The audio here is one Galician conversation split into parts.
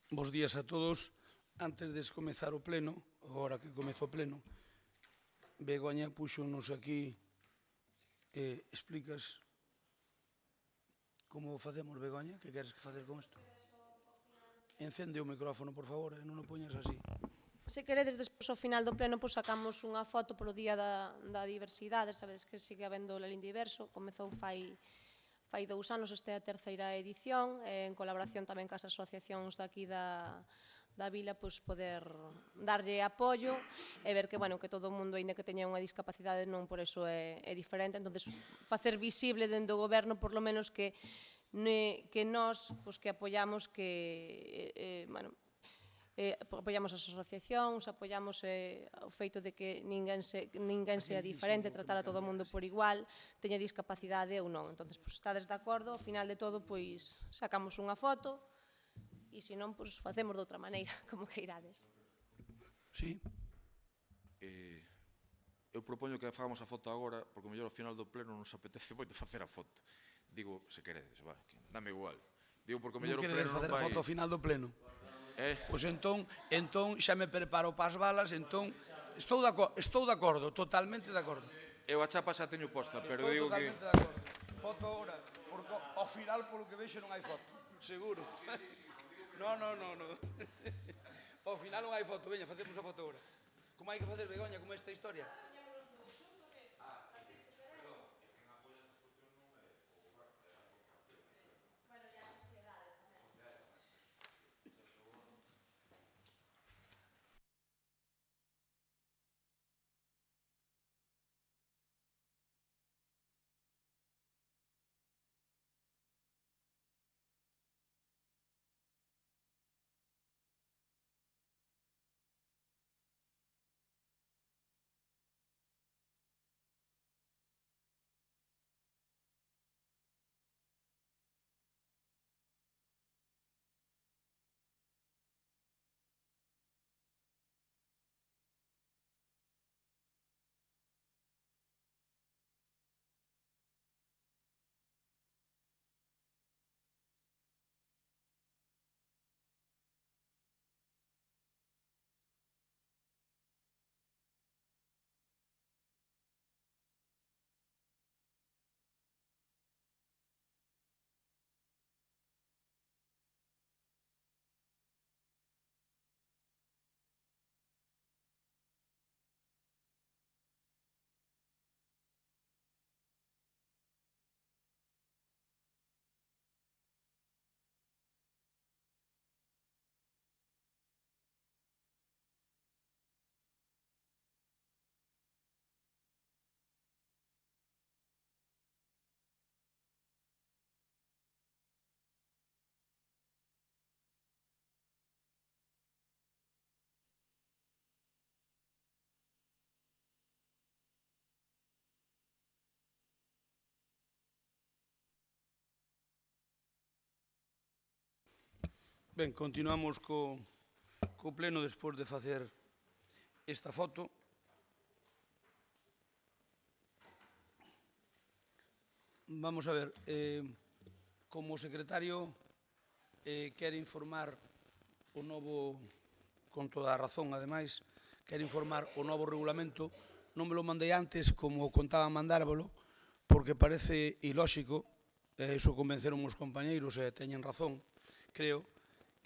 Bos días a todos. Antes de comezar o pleno, agora que comezo o pleno, Begoña puxonos aquí, explicas como facemos, Begoña? Que queres que facer con isto? Encende o micrófono, por favor, e non o poñas así. Se queredes, despois ao final do pleno, sacamos unha foto polo Día da Diversidade. Sabedes que sigue habendo o Lalín Diverso. Comezou fai 2 anos, esta é a terceira edición, en colaboración tamén cas asociacións daqui da vila, poder darlle apoio e ver que, bueno, que todo o mundo, aínda que teña unha discapacidade, non por eso é diferente. Entón, facer visible dentro do goberno, por lo menos, que nós, que apoiamos apoiamos as asociacións, apoiamos o feito de que ninguén sea diferente, tratar a todo o mundo por igual, teña discapacidade ou non. Entón, estades de acordo, ao final de todo, sacamos unha foto e, se non, facemos de outra maneira, como que irades. Sí. Eu propoño que fagamos a foto agora, porque mellor ao final do pleno non se apetece moito facer a foto. Digo, se queredes, dame igual. Digo, porque mellor o pleno non vai... Non queredes facer a foto ao final do pleno? Pois entón xa me preparo para as balas, entón estou de acordo, totalmente de acordo. Eu a chapa xa teño posta, pero digo que... Estou totalmente de acordo. Foto agora, porque ao final, polo que vexo, non hai foto, seguro. Non. Ao final non hai foto, veña, facemos a foto agora. Como hai que facer, Begoña, como esta historia? Ben, continuamos co pleno despois de facer esta foto. Vamos a ver, como secretario quere informar o novo, con toda a razón, ademais, quere informar o novo regulamento. Non me lo mandei antes, como contaba mandárvelo, porque parece ilóxico, e iso convenceron os compañeiros e teñen razón, creo,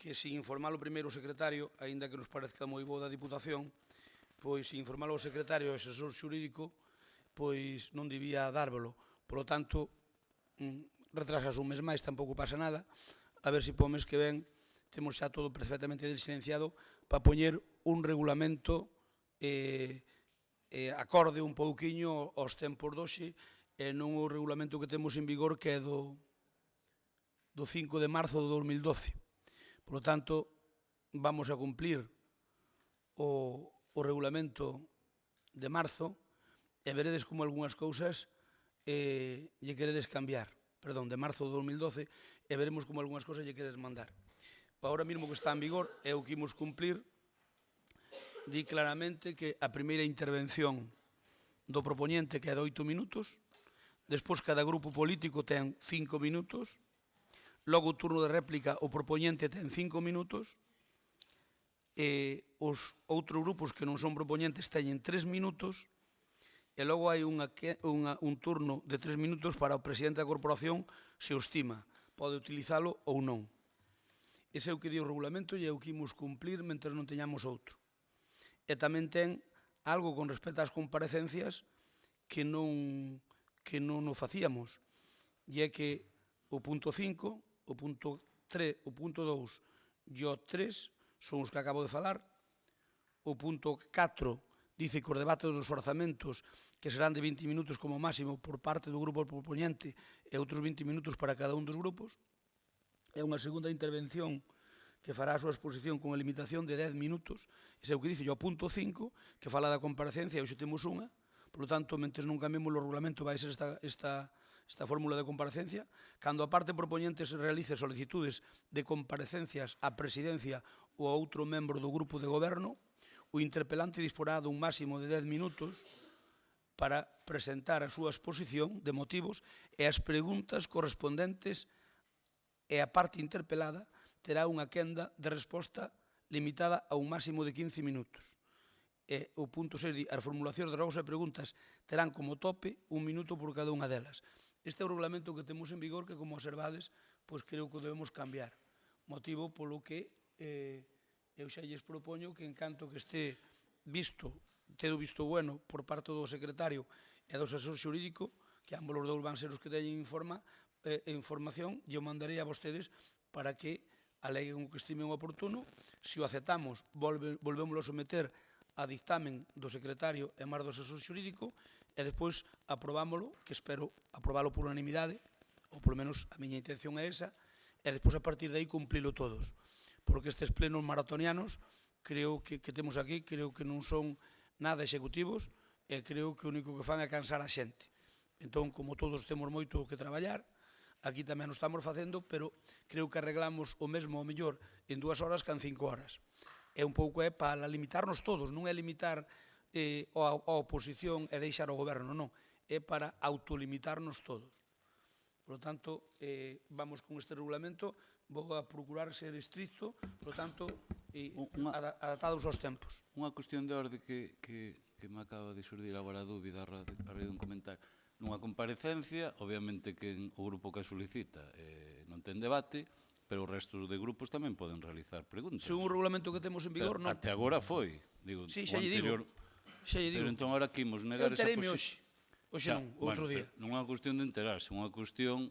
que sin informar o primeiro secretario, aínda que nos parezca moi boa da Diputación, pois sin informar o secretario e o asesor xurídico, pois non debía dárvelo. Por lo tanto, retrasas un mes máis, tampouco pasa nada, a ver se po mes que ven temos xa todo perfectamente silenciado para poñer un regulamento acorde un pouquiño aos tempos doxe e non o regulamento que temos en vigor, que é do 5 de marzo de 2012. Por lo tanto, vamos a cumplir o regulamento de marzo e veredes como algunhas cousas lle queredes cambiar. Perdón, de marzo de 2012, e veremos como algunhas cousas lle queredes mandar. Ahora mesmo que está en vigor é o que imos cumplir. Di claramente que a primeira intervención do propoñente que é de 8 minutos, despois cada grupo político ten 5 minutos, logo o turno de réplica o propoñente ten 5 minutos os outros grupos que non son propoñentes teñen 3 minutos e logo hai un turno de 3 minutos para o presidente da corporación se o estima, pode utilizalo ou non. Ese é o que di o regulamento e é o que imos cumplir mentre non teñamos outro. E tamén ten algo con respecto ás comparecencias que non o facíamos, e é que o punto 5, o punto 3, o punto 2 e o 3 son os que acabo de falar. O punto 4 dice que os debates dos orzamentos que serán de 20 minutos como máximo por parte do grupo propoñente e outros 20 minutos para cada un dos grupos. É unha segunda intervención que fará a súa exposición con a limitación de 10 minutos. Ese é o que dice o punto 5, que fala da comparecencia, e hoxe temos unha. Por lo tanto, mentre non cambiemos o regulamento, vai ser esta fórmula de comparecencia. Cando a parte propoñente se realice solicitudes de comparecencias á presidencia ou a outro membro do grupo de goberno, o interpelante disporá dun máximo de 10 minutos para presentar a súa exposición de motivos e as preguntas correspondentes e a parte interpelada terá unha quenda de resposta limitada a un máximo de 15 minutos. E o punto 6 di, as formulacións de rogos e preguntas terán como tope un minuto por cada unha delas. Este é o regulamento que temos en vigor que, como observades, pois creo que debemos cambiar. Motivo polo que eu xa lles propoño que, en canto que este tedo visto bueno por parte do secretario e do asesor xurídico, que ambos os dous van ser os que teñen información, e o mandarei a vostedes para que aleguen o que estimen oportuno. Se o aceptamos, volvémoslo a someter a dictamen do secretario e máis do asesor xurídico, e despois aprobámoslo, que espero aprobalo por unanimidade, ou polo menos a miña intención é esa, e despois a partir de aí cumplilo todos. Porque estes plenos maratonianos creo que temos aquí, creo que non son nada executivos e creo que o único que fan é cansar a xente. Entón, como todos temos moito que traballar, aquí tamén o estamos facendo, pero creo que arreglamos o mesmo ou mellor en 2 horas que en 5 horas. É un pouco para limitarnos todos, non é limitar a oposición e deixar o goberno, non. É para autolimitarnos todos. Por lo tanto, vamos con este regulamento, vou a procurar ser estricto, por lo tanto, adaptados aos tempos. Unha cuestión de orde que me acaba de xurdir agora a dúbida a raíz dun comentario. Nunha comparecencia, obviamente que o grupo que a solicita non ten debate, pero o resto de grupos tamén poden realizar preguntas. Según o regulamento que temos en vigor, non. Até agora foi. Sí, xa lle digo. Pero entón agora que imos negar esa posición. Hoxe non, outro día. Non é unha cuestión de enterarse, é unha cuestión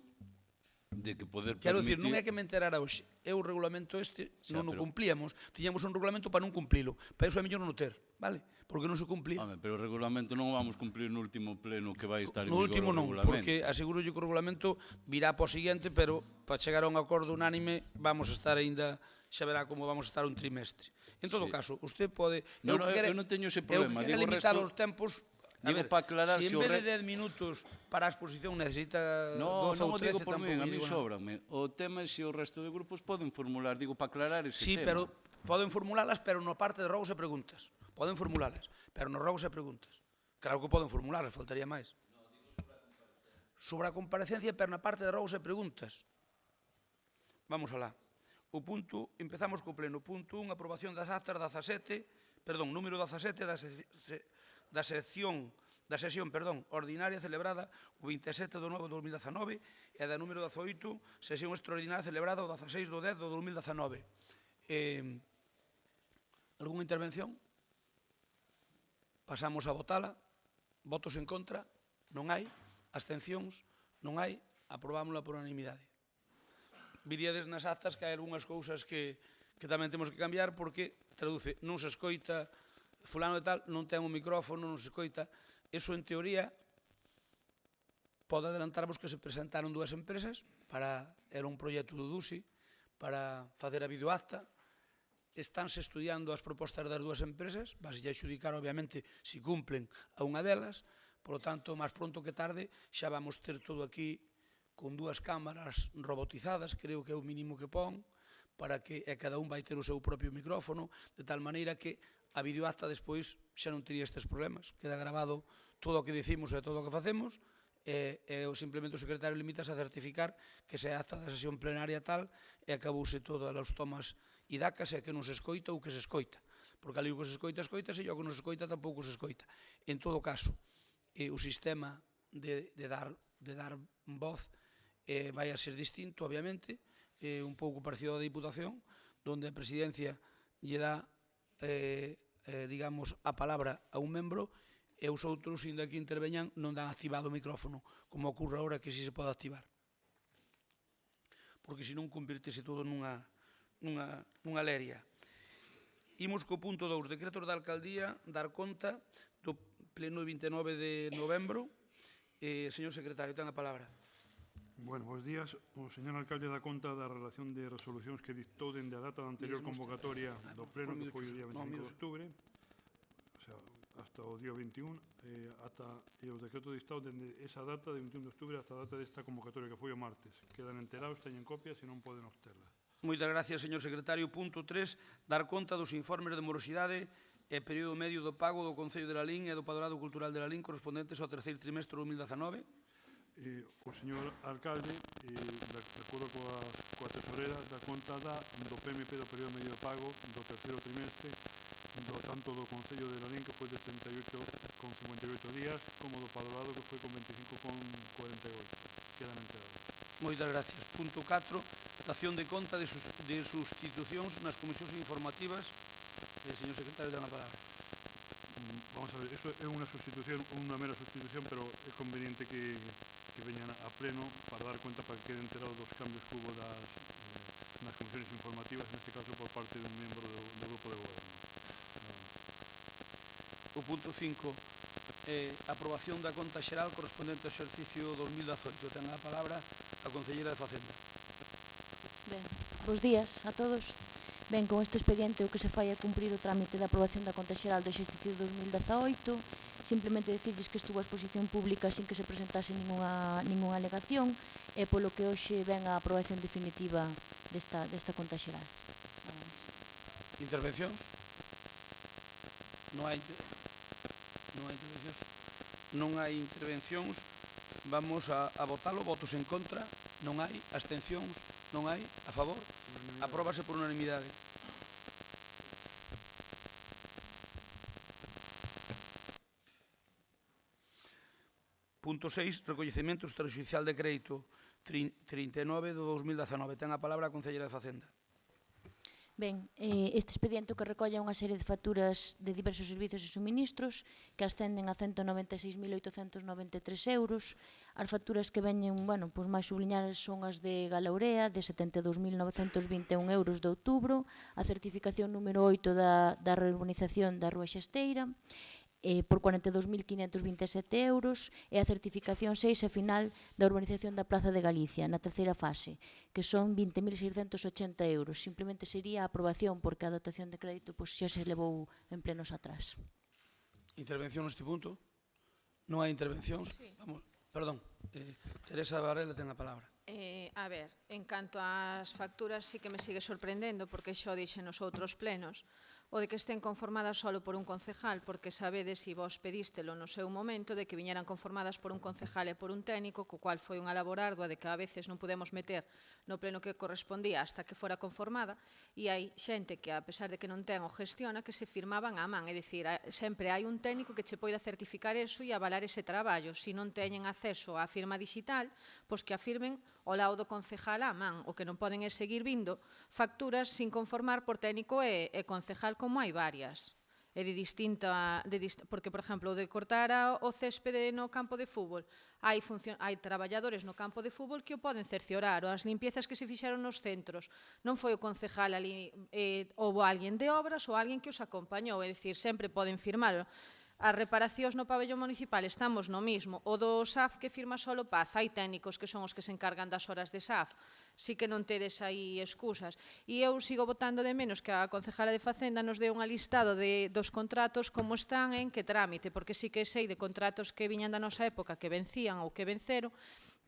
de que poder permitir... Quero dicir, non é que me enterara hoxe. É o regulamento este, non o cumplíamos. Tiñamos un regulamento para non cumplilo. Para iso é mellor non o ter, vale? Porque non se cumplía. Pero o regulamento non o vamos cumplir no último pleno que vai estar en vigor o regulamento. No último non, porque aseguro que o regulamento virá para o seguinte, pero para chegar a un acordo unánime vamos a estar aínda, xa verá como vamos a estar un trimestre. En todo caso, usted pode... Eu non teño ese problema. Eu quero limitar os tempos... Digo para aclarar se en vez de 10 minutos para a exposición necesita 12 ou 13, non o digo por mí, a mí sóbrame. O tema é se o resto de grupos poden formular, digo, para aclarar ese tema. Sí, pero poden formulalas, pero na parte de rogos e preguntas. Poden formulalas, pero nos rogos e preguntas. Claro que poden formulalas, faltaría máis. Sobre a comparecencia, pero na parte de rogos e preguntas. Vamos alá. O punto, empezamos co pleno. Punto 1, aprobación das actas número 17 da sesión ordinaria celebrada o 27 de 9 de 2019 e da número 18, sesión extraordinaria celebrada o 16 de 10 de 2019. Algúnha intervención? Pasamos a votala. Votos en contra? Non hai. Abstencións? Non hai. Aprobámola por unanimidade. Viríades nas actas que hai algunhas cousas que tamén temos que cambiar porque traduce, non se escoita fulano de tal, non ten un micrófono, non se escoita. Eso, en teoría, pode adelantarvos que se presentaron 2 empresas era un proxecto do DUSI para facer a videoacta. Estánse estudiando as propostas das 2 empresas, vas a xudicar, obviamente, se cumplen a unha delas. Por lo tanto, máis pronto que tarde, xa vamos ter todo aquí con 2 cámaras robotizadas, creo que é o mínimo que pon, para que cada un vai ter o seu propio micrófono, de tal maneira que a videoacta despois xa non tería estes problemas. Queda grabado todo o que dicimos e todo o que facemos e simplemente o secretario limítase a certificar que se acta da sesión plenaria tal e acabouse todas as tomas e dacas é que non se escoita ou que se escoita, porque ali o que se escoita, escoitase, e o que non se escoita tampouco se escoita. En todo caso, o sistema de dar voz vai a ser distinto, obviamente, un pouco parecido a Diputación, donde a presidencia lle dá digamos, a palabra a un membro e os outros, inda que interveñan, non dan activado o micrófono, como ocorre agora que si se pode activar. Porque senón convirtese todo nunha leria. Imos co punto 2, decretos da alcaldía, dar conta do pleno 29 de novembro. Señor secretario, ten a palabra. Bueno, bons días. O señor alcalde dá conta da relación de resolucións que dictou dende a data da anterior convocatoria do pleno, que foi o día 25 de outubro, o sea, hasta o día 21, e o decreto dictado dende esa data de 21 de outubro hasta a data desta convocatoria, que foi o martes. Quedan enterados, teñen copias e non poden obterla. Moitas gracias, señor secretario. Punto 3, dar conta dos informes de morosidade e período medio do pago do Concello de Lalín e do Padroado Cultural de Lalín correspondentes ao terceiro trimestre de 2019. O señor alcalde, de acordo coa tesorera, dá conta do PMP do período medio de pago do terceiro trimestre, tanto do Concello de Lalín, que foi de 38,58 días, como do Padroado, que foi con 25,48. Quedan enterados. Moitas gracias. Punto 4, dación de conta de sustitucións nas comisións informativas. Señor secretario, ten a palabra. Vamos a ver, iso é unha sustitución, unha mera sustitución, pero é conveniente que veñan a pleno para dar conta, para que quede enterado dos cambios que hubo nas comisiones informativas, neste caso por parte dun membro do grupo de goberno. O punto 5, aprobación da conta xeral correspondente ao exercicio 2018. Ten a palabra a concelleira de Facenda. Ben, bos días a todos. Ben, con este expediente o que se fai é cumprir o trámite de aprobación da conta xeral do exercicio 2018, simplemente decirles que estuvo a exposición pública sin que se presentase ninguna alegación, e polo que hoxe ven a aprobación definitiva desta conta xeral. Intervencións? Non hai intervencións. Non hai intervencións. Vamos a votalo. Votos en contra? Non hai. Abstencións? Non hai. A favor? Apróbase por unanimidade. Punto 6, recoñecemento extrajudicial de crédito 39 do 2019. Ten a palabra a concelleira de Facenda. Ben, este expediente que recolle unha serie de facturas de diversos servizos e suministros que ascenden a 196.893 euros. As facturas que veñen, pois máis subliñadas son as de Galaurea, de 72.921 euros de outubro, a certificación número 8 da reurbanización da Rúa Xesteira, por 42.527 euros, e a certificación 6 e final da urbanización da Praza de Galicia, na terceira fase, que son 20.680 euros. Simplemente sería a aprobación, porque a dotación de crédito xa se levou en plenos atrás. Intervención neste punto? Non hai intervencións? Sí. Vamos, perdón, Teresa Varela ten a palabra. A ver, en canto ás facturas sí que me sigue sorprendendo, porque xo dixe nos outros plenos, o de que estén conformadas solo por un concejal, porque sabedes, e vos pedístelo no seu momento, de que viñeran conformadas por un concejal e por un técnico, co cual foi unha labor ardua de que a veces non podemos meter no pleno que correspondía hasta que fora conformada, e hai xente que, a pesar de que non ten o gestiona, que se firmaban á man, é dicir, sempre hai un técnico que che poida certificar eso e avalar ese traballo. Se non teñen acceso á firma digital, pois que a firmen ao lado do concejal á man. O que non poden é seguir vindo facturas sin conformar por técnico e concejal, como hai varias. É de distinta, porque, por exemplo, o de cortar o céspede no campo de fútbol, hai traballadores no campo de fútbol que o poden cerciorar, ou as limpiezas que se fixeron nos centros. Non foi o concejal ali, houve alguén de obras ou alguén que os acompañou, é dicir, sempre poden firmar. As reparacións no pabellón municipal estamos no mismo. O do SAF que firma solo Paz, hai técnicos que son os que se encargan das horas de SAF. Sí que non tedes aí excusas. E eu sigo botando de menos que a concejala de Facenda nos dé un listado dos contratos como están en que trámite, porque sí que sei de contratos que viñan da nosa época que vencían ou que venceron,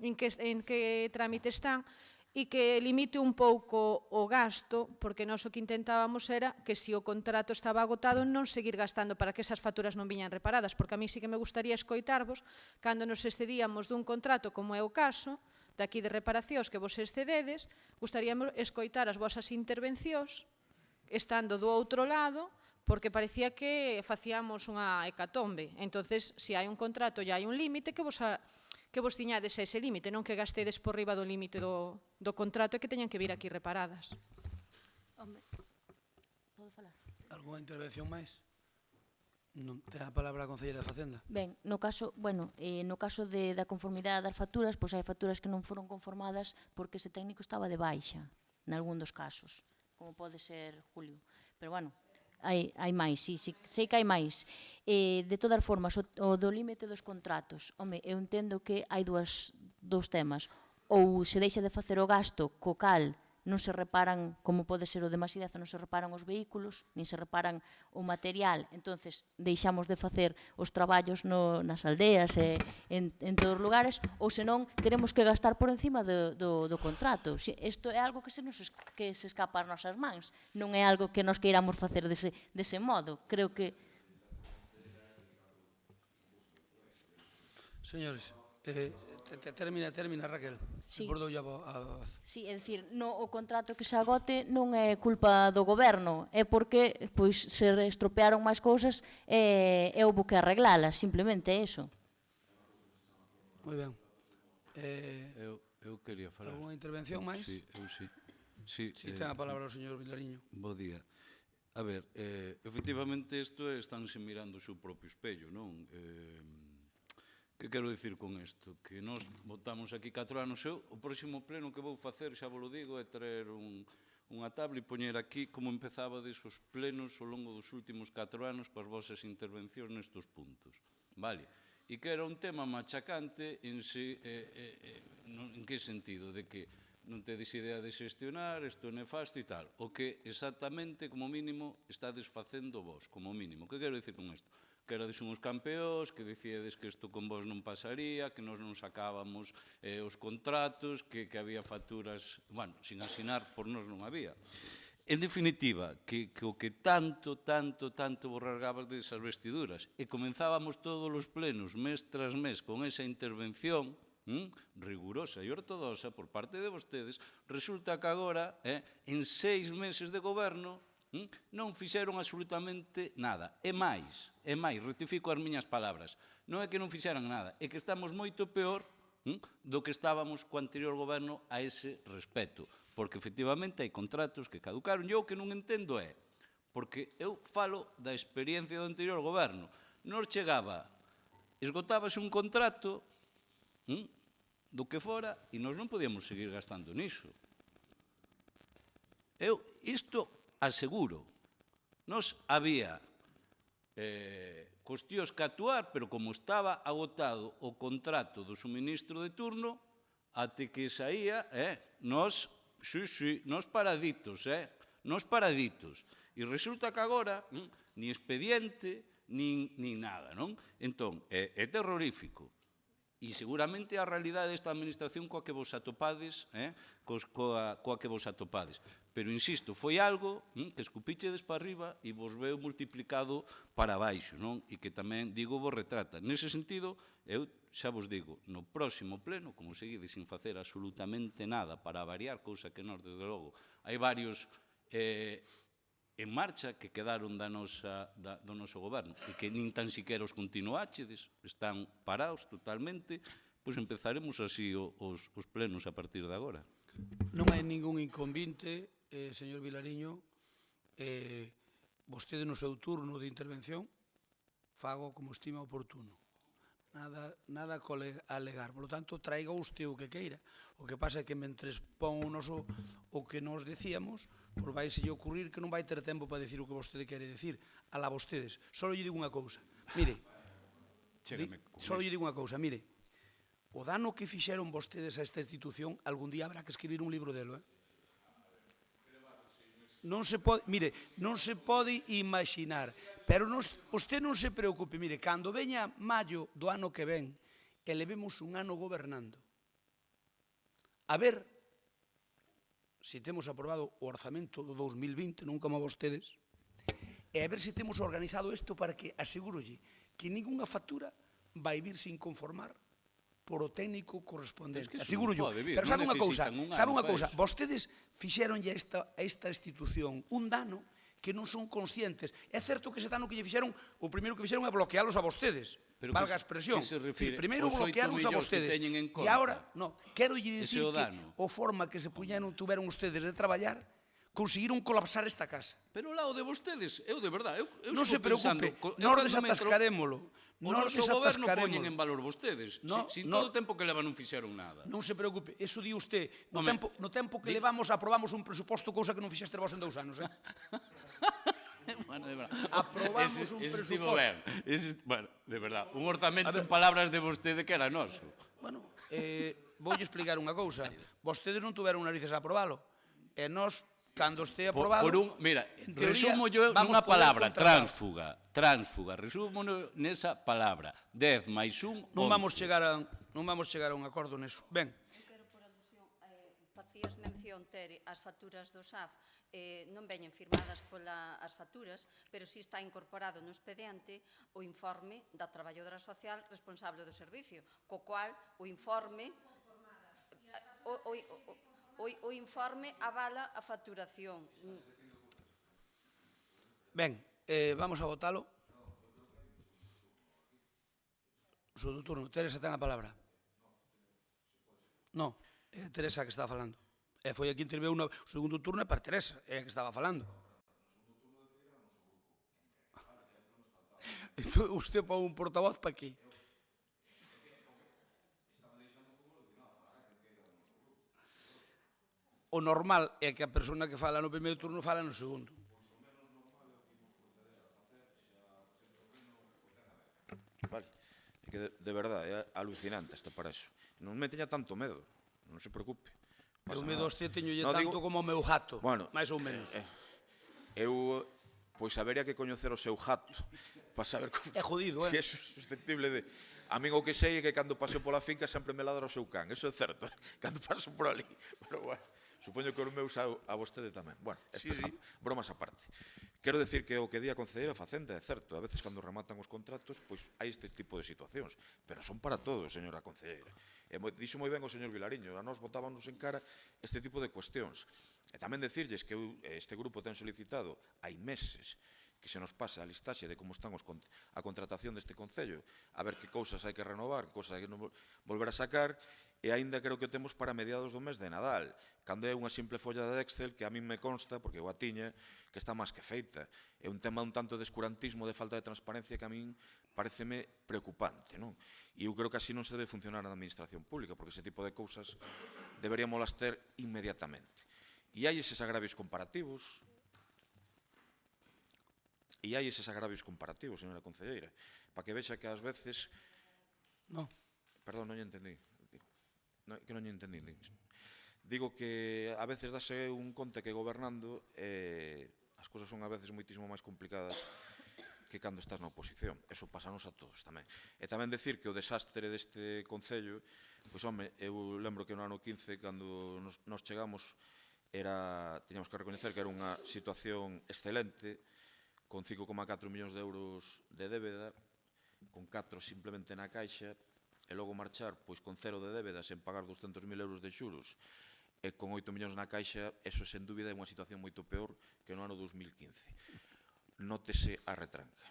en que trámite están, e que limite un pouco o gasto, porque nós o que intentábamos era que se o contrato estaba agotado non seguir gastando para que esas facturas non viñan reparadas, porque a mí sí que me gustaría escoitarvos cando nos excedíamos dun contrato, como é o caso daqui de reparacións que vos excededes, gustaríamos escoitar as vosas intervencións estando do outro lado, porque parecía que facíamos unha hecatombe. Entonces, se hai un contrato e hai un límite, que vos tiñades ese límite, non que gastedes por riba do límite do contrato e que teñan que vir aquí reparadas. Home, podo falar? Algúna intervención máis? Non ten a palabra a concelleira de Facenda. Ben, no caso da conformidade das facturas, pois hai facturas que non foron conformadas porque ese técnico estaba de baixa, nalgún dos casos, como pode ser Julio. Pero, bueno, hai máis, sí, sei que hai máis. De todas formas, o do límite dos contratos, home, eu entendo que hai dous temas. Ou se deixa de facer o gasto co cal non se reparan, como pode ser o de Masidazo, non se reparan os vehículos, nin se reparan o material, entonces deixamos de facer os traballos nas aldeas e en todos os lugares, ou senón teremos que gastar por encima do contrato. Isto é algo que se escapa ás nosas mans, non é algo que nos queiramos facer dese modo. Creo que... Señores, termina, Raquel. Sí. Bordoulle a voz. Sí, é dicir, o contrato que se agote non é culpa do goberno, é porque pois se estropearon máis cousas e houbo que arreglalas, simplemente é iso. Moi ben. Eu quería falar. Alguna intervención máis? Sí, eu sí. Sí, ten a palabra o señor Vilariño. Bo día. A ver, efectivamente isto estánse mirando o seu propio espello, non? Que quero dicir con isto? Que nós votamos aquí 4 anos. O próximo pleno que vou facer, xa vos lo digo, é traer unha tabla e poñer aquí como empezabades os plenos ao longo dos últimos 4 anos coas vosas intervencións nestes puntos. Vale? E que era un tema machacante en que sentido? De que non tedes idea de xestionar, isto é nefasto e tal. O que exactamente, como mínimo, estades facendo vos, como mínimo. Que quero dicir con isto? Que erades uns campeóns, que dicíades que isto con vos non pasaría, que nós non sacábamos os contratos, que había facturas, bueno, sin asinar por nós non había. En definitiva, que o que tanto vos rasgabas desas vestiduras e comenzábamos todos os plenos, mes tras mes, con esa intervención rigurosa e ortodoxa por parte de vostedes, resulta que agora, en 6 meses de goberno, non fixeron absolutamente nada. É máis, rectifico as miñas palabras. Non é que non fixeran nada, é que estamos moito peor do que estábamos co anterior goberno a ese respecto. Porque, efectivamente, hai contratos que caducaron. E o que non entendo é, porque eu falo da experiencia do anterior goberno, nos chegaba, esgotábase un contrato do que fora e nós non podíamos seguir gastando niso. Eu isto aseguro, nos había cuestións que actuar, pero como estaba agotado o contrato do suministro de turno, até que saía, nos paraditos, nos paraditos. E resulta que agora, ni expediente, nin nada, non? Entón, é terrorífico. E seguramente a realidade desta administración coa que vos atopades, coa que vos atopades. Pero, insisto, foi algo que escupichedes para arriba e vos veo multiplicado para baixo, non? E que tamén, digo, vos retrata. Nese sentido, eu xa vos digo, no próximo pleno, como seguides sin facer absolutamente nada para variar, cousa que nós, desde logo, hai varios en marcha que quedaron do noso goberno e que nin tan siquiera os continuáchedes, están parados totalmente, pois empezaremos así os plenos a partir de agora. Non hai ningún inconvinte, señor Vilariño, vostede no seu turno de intervención fago como estima oportuno. Nada a alegar. Por lo tanto, traiga usted o que queira. O que pasa é que mentres pon o que nos decíamos, pois vai se lle ocurrir que non vai ter tempo para decir o que vostede quere decir. Alá vostedes. Só lle digo unha cousa. Mire, o dano que fixeron vostedes a esta institución, algún día habrá que escribir un libro delo, Non se pode, mire, non se pode imaginar, pero usted non se preocupe, mire, cando veña maio do ano que ven e levemos un ano gobernando, a ver se temos aprobado o orzamento do 2020, non como vostedes, e a ver se temos organizado isto para que, asegurolle, que ningunha factura vai vir sin conformar por o técnico correspondente. Aseguro yo. Pero sabe unha cousa, vostedes fixeronlle a esta institución un dano que non son conscientes. É certo que ese dano que lle fixeron, o primeiro que fixeron é bloquealos a vostedes. Pero Valga a que expresión. se refire Primeiro aos 8 bloquealos a millóns que vostedes. teñen en E conta. agora, no, quero lle Ese dicir é o que dano. o forma que se tuveron ustedes de traballar, conseguiron colapsar esta casa. Pero lá o de vostedes, eu de verdad, eu Non se sigo pensando, preocupe, nós desatascarémolo. O Nós noso goberno poñen en desatascarémolo. valor vostedes. No, Si no. todo o tempo que leva non fixeron nada. Non se preocupe, eso di usted. No Home, tempo que levamos aprobamos un presuposto, cousa que non fixeste vos en 2 anos, Bueno, de verdad. Aprobamos un estivo presuposto. ben. Bueno, de verdad, un orzamento en palabras de vostede que era noso. Bueno, voulle explicar unha cousa. Vostedes non tuveron narices a aprobalo. E nós, cando este aprobado... Mira, en teoría, resumo yo vamos nunha poder palabra, contratar. transfuga. Resumo nesa palabra. 10 máis 1, 11. Non vamos chegar a un acordo neso. Ben, Eu quero por alusión, facías mención, Tere, as facturas do SAF non veñen firmadas as facturas, pero si está incorporado no expediente o informe da traballadora social responsable do servicio, co cual o informe o informe avala a facturación. ben, vamos a votalo. O segundo turno. Teresa ten a palabra. No, é Teresa que está falando. E foi a que interveu o segundo turno é para Teresa, é a que estaba falando. Entón, usted pon un portavoz para aquí. O normal é que a persona que fala no primeiro turno fala no segundo. Vale. É que de verdade é alucinante esta para eso. Non me teña tanto medo, non se preocupe. Eu Pasa medo nada. a este teñolle No, tanto digo- como o meu gato, Bueno, máis ou menos. Eu, pois, habería que coñecer o seu gato para saber como... É jodido, Si é susceptible de... A min o que sei é que cando paso pola finca sempre me ladra o seu can, eso é certo, cando paso por ali. Pero, bueno, supoño que o meu a vostede tamén. Bueno, Sí, bromas aparte. Quero decir que o que di a Concelleira Facenda é certo, a veces cando rematan os contratos, pois hai este tipo de situacións, pero son para todos, señora Concelleira. E dixo moi ben o señor Vilariño, a nós botábanos en cara este tipo de cuestións. E tamén decirlles que este grupo ten solicitado hai meses que se nos pase a listaxe de como están a contratación deste Concello, a ver que cousas hai que renovar, que cousas hai que volver a sacar, e aínda creo que o temos para mediados do mes de Nadal, cando é unha simple folla de Excel que a min me consta, porque eu a tiña, que está máis que feita. É un tema un tanto de escurantismo, de falta de transparencia que a min pareceme preocupante, non? E eu creo que así non se debe funcionar na administración pública, porque ese tipo de cousas deberíamos las ter inmediatamente. E hai eses agravios comparativos, señora Concelleira, para que vexa que ás veces... No. Perdón, non lle entendí. Que non lle entendí. Digo que a veces dase un conte que gobernando as cousas son a veces moitísimo máis complicadas que cando estás na oposición. Eso pasanos a todos tamén. E tamén decir que o desastre deste Concello, pois, home, eu lembro que no ano 15, cando nos chegamos, tiñamos que recoñecer que era unha situación excelente, con 5,4 millóns de euros de débeda, con 4 simplemente na caixa, e logo marchar pois con 0 de débeda sen pagar 200.000 euros de xuros, e con 8 millóns na caixa, eso sen dúbida é unha situación moito peor que no ano 2015. Nótese a retranca.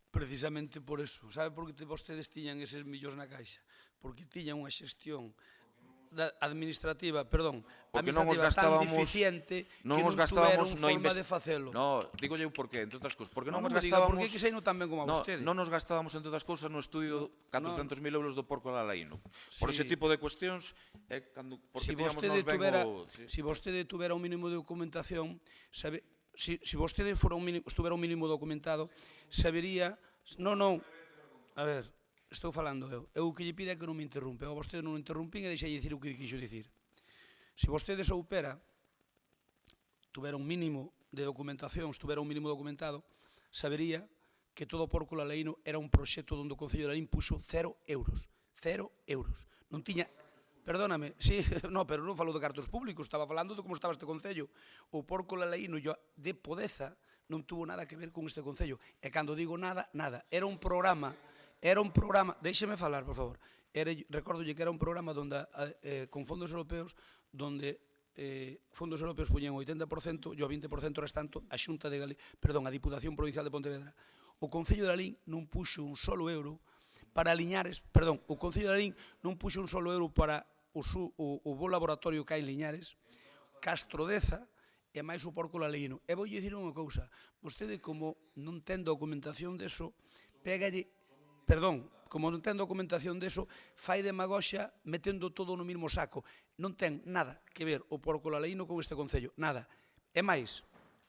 Precisamente por eso. Sabe por que vostedes tiñan eses millóns na caixa? Porque tiñan unha xestión administrativa, perdón, porque non os tan gastábamos, deficiente que non non os gastábamos tuveron forma de facelo. No, digo eu por qué, entre outras cousas, porque non Non os me diga gastábamos. por que sei non tan ben como a vostede. Non nos gastábamos entre outras cousas no estudio 400.000 euros do porco lalaíno. Por Sí. ese tipo de cuestións é cando porque Si tiñamos vostede nos ben tuvera, sí. si vostede tuvera un mínimo de documentación, si vostede estuvera un mínimo documentado, sabería, non, a ver, estou falando eu. Eu o que lle pide é que non me interrumpe. Eu a vostede non interrumpín e deixei dicir o que quixo dicir. Se vostede soupera, tuvera un mínimo de documentación, estuvera un mínimo documentado, sabería que todo o porco lalaíno era un proxecto onde o Concello de Lalín puxo 0 euros. 0 euros. Non tiña... Perdóname, sí, no, pero non falo de cartos públicos, estaba falando de como estaba este Concello. O porco lalaíno de Podeza non tuvo nada que ver con este Concello. E cando digo nada, nada. Era un programa, déixeme falar, por favor. Recórdolle que era un programa donde, con fondos europeos, donde fondos europeos puñen o 80% e o 20% restante a Xunta de Galicia, perdón, a Diputación Provincial de Pontevedra. O Concello de Lalín non puxo un solo euro para Liñares, perdón, o Concello de Lalín non puxo un solo euro para o bo laboratorio que hai en Liñares, Castrodeza e máis o porco laleíno. E vou dicir unha cousa, vostede como non ten documentación deso, pégalle, perdón, como non ten documentación deso, fai demagoxa metendo todo no mesmo saco. Non ten nada que ver o porco laleíno con este Concello, nada. E máis,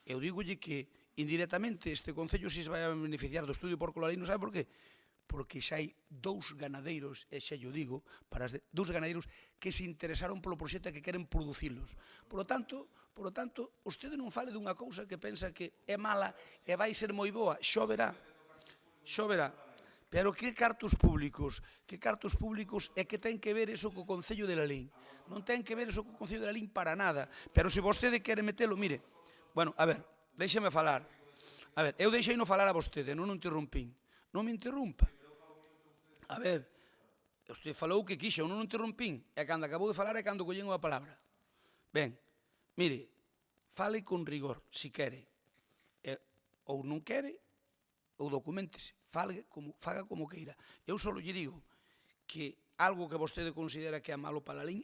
eu dígolle que indirectamente este Concello se vai a beneficiar do estudio porco laleíno, sabe por qué? Porque xa hai dous ganadeiros, e xa yo digo, dous ganadeiros que se interesaron polo proxecto e que queren producilos. Por lo tanto, vostede non fale dunha cousa que pensa que é mala e vai ser moi boa, xo verá. Pero que cartos públicos é que ten que ver eso co Concello de Lalín? Non ten que ver eso co Concello de Lalín para nada. Pero se vostede quere metelo, mire, bueno, a ver, déxeme falar. A ver, eu deixei non falar a vostede, non o interrumpín. Non me interrumpa. A ver, vostede falou o que quixa, eu non o interrumpín. E cando acabou de falar é cando collín unha palabra. Ben, mire, fale con rigor, si quere. Ou non quere, ou documentese. Faga como queira. Eu só lle digo que algo que vostede considera que é malo para Lalín,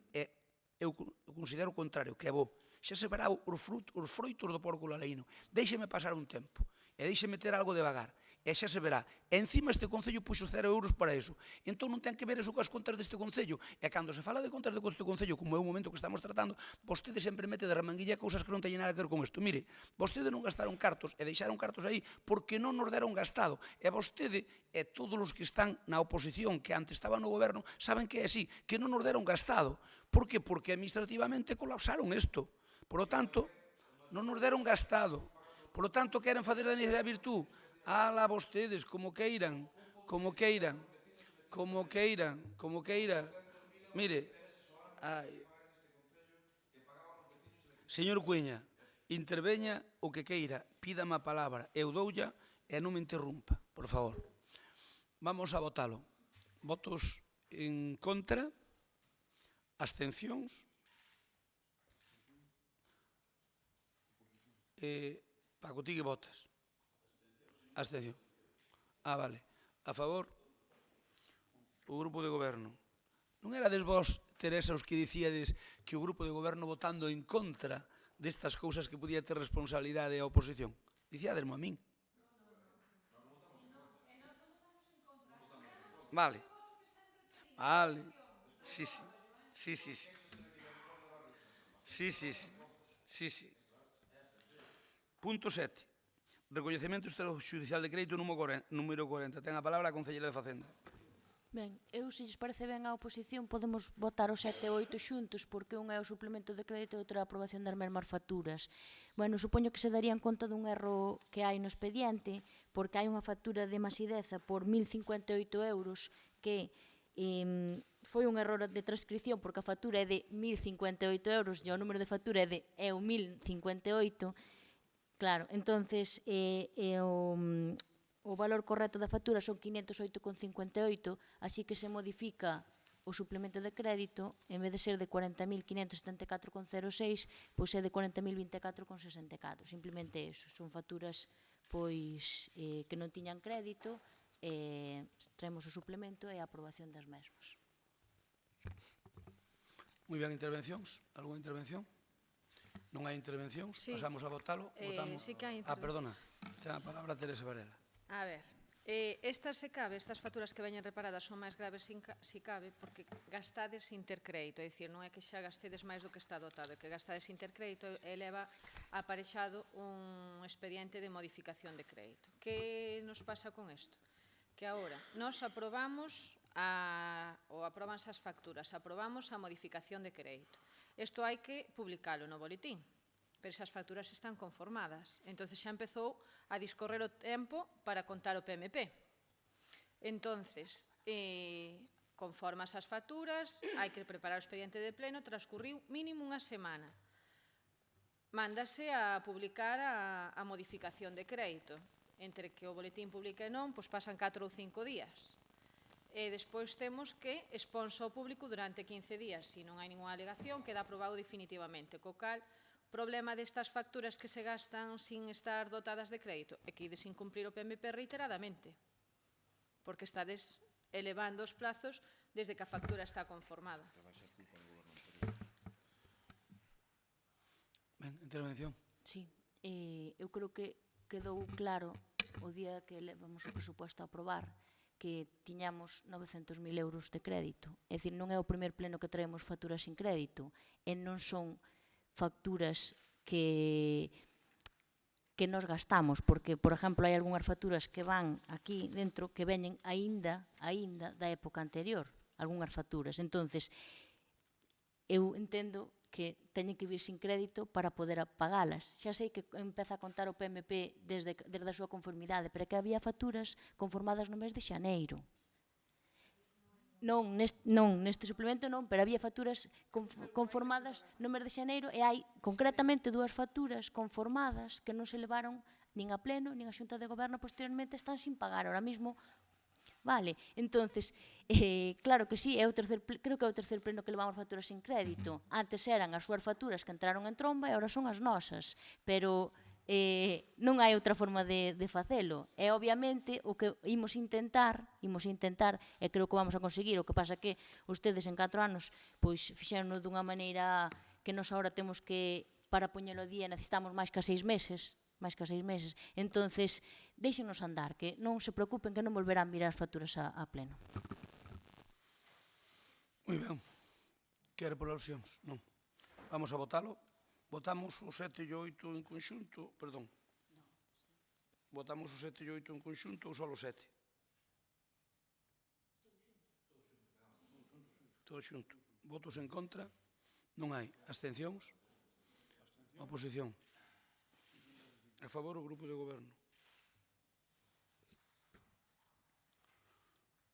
eu considero o contrario, que é bo. Xa se verá os froitos do porco laleíno. Déixeme pasar un tempo e déixeme ter algo devagar. E xa se verá. E encima este Concello puxo 0 euros para iso. Entón non ten que ver eso coas contas deste Concello. E cando se fala de contas deste Concello, como é o momento que estamos tratando, vostede sempre mete de remanguilla cousas que non teñen nada que ver con isto. Mire, vostede non gastaron cartos e deixaron cartos aí porque non nos deron gastado. E vostede e todos os que están na oposición, que antes estaban no goberno, saben que é así, que non nos deron gastado. Por que? Porque administrativamente colapsaron isto. Por lo tanto, non nos deron gastado. Por lo tanto, queren fazer da necesidade virtud. Ala vostedes, como queiran. Mire, señor Cueña, interveña o que queira, pídame a palabra, eu doulla e non me interrumpa, por favor. Vamos a votalo. Votos en contra, abstencións. Paco, ti que votas? Abstención. Vale. A favor, o grupo de goberno. Non erades vos, Teresa, os que dicíades que o grupo de goberno votando en contra destas cousas que podía ter responsabilidade a oposición? Dicíadesmo a min. Vale. Sí. Punto 7. Recoñecemento extrajudicial de crédito número 40. Ten a palabra a concelleira de Facenda. Ben, eu, se lles parece ben a oposición, podemos votar os 7 e 8 xuntos, porque un é o suplemento de crédito e outra a aprobación das mesmas facturas. Bueno, supoño que se darían conta dun erro que hai no expediente, porque hai unha factura de Masideza por 1.058 euros que foi un error de transcripción, porque a factura é de 1.058 euros e o número de factura é o 1.058. Claro, entonces o valor correcto da factura son 508,58, así que se modifica o suplemento de crédito, en vez de ser de 40.574,06, pois é de 40.024,64. Simplemente eso, son facturas pois que non tiñan crédito, traemos o suplemento e a aprobación das mesmas. Moi ben, intervencións? Alguna intervención? Non hai intervencións? Sí. Pasamos a votalo? Sí que hai intervención. Perdona. Ten a palabra Teresa Varela. A ver, estas facturas que veñen reparadas son máis graves si cabe porque gastades sin ter crédito, é dicir, non é que xa gastedes máis do que está dotado, é que gastades sin ter crédito e leva aparexado un expediente de modificación de crédito. Que nos pasa con isto? Que agora nos aprobamos ou aprobanse as facturas, aprobamos a modificación de crédito. Isto hai que publicalo no boletín, pero esas facturas están conformadas. Entonces xa empezou a discorrer o tempo para contar o PMP. Entonces, conformas as facturas, hai que preparar o expediente de pleno, transcurriu mínimo unha semana. Mándase a publicar a modificación de crédito. Entre que o boletín publica e non, pois pasan 4 ou 5 días. E despois temos que exponse ao público durante 15 días. Se non hai ninguna alegación, queda aprobado definitivamente. Co cal, o problema destas facturas que se gastan sin estar dotadas de crédito é que ides incumplir o PMP reiteradamente, porque estades elevando os plazos desde que a factura está conformada. Ben, intervención. Sí, eu creo que quedou claro o día que levamos o presupuesto a aprobar que tiñamos 900.000 euros de crédito. É dicir, non é o primer pleno que traemos facturas sin crédito, e non son facturas que nos gastamos, porque, por exemplo, hai algunhas facturas que van aquí dentro que veñen aínda da época anterior, algunhas facturas. Entonces, eu entendo que teñen que vir sin crédito para poder pagalas. Xa sei que empeza a contar o PMP desde a súa conformidade, pero é que había facturas conformadas no mes de xaneiro. Non, neste suplemento non, pero había facturas conformadas no mes de xaneiro e hai concretamente 2 facturas conformadas que non se levaron nin a pleno, nin a Xunta de Goberno posteriormente, están sin pagar. Ahora mismo, vale, entonces, claro que sí, creo que é o terceiro pleno que levamos facturas sin crédito. Antes eran as súas facturas que entraron en tromba e agora son as nosas, pero non hai outra forma de facelo. E obviamente o que imos intentar, e creo que vamos a conseguir, o que pasa que ustedes en 4 anos pois fixéronos dunha maneira que nos agora temos que, para poñelo a día, necesitamos máis que 6 meses, entonces déixenos andar, que non se preocupen que non volverán mirar as facturas a pleno. Moi ben. Quere por alusións? Non. Vamos a votalo. Votamos o 7 e o 8 en conxunto, perdón. Votamos o 7 e o 8 en conxunto ou só o 7? Todo xunto. Votos en contra? Non hai. Abstencións? Oposición? A favor o grupo de goberno.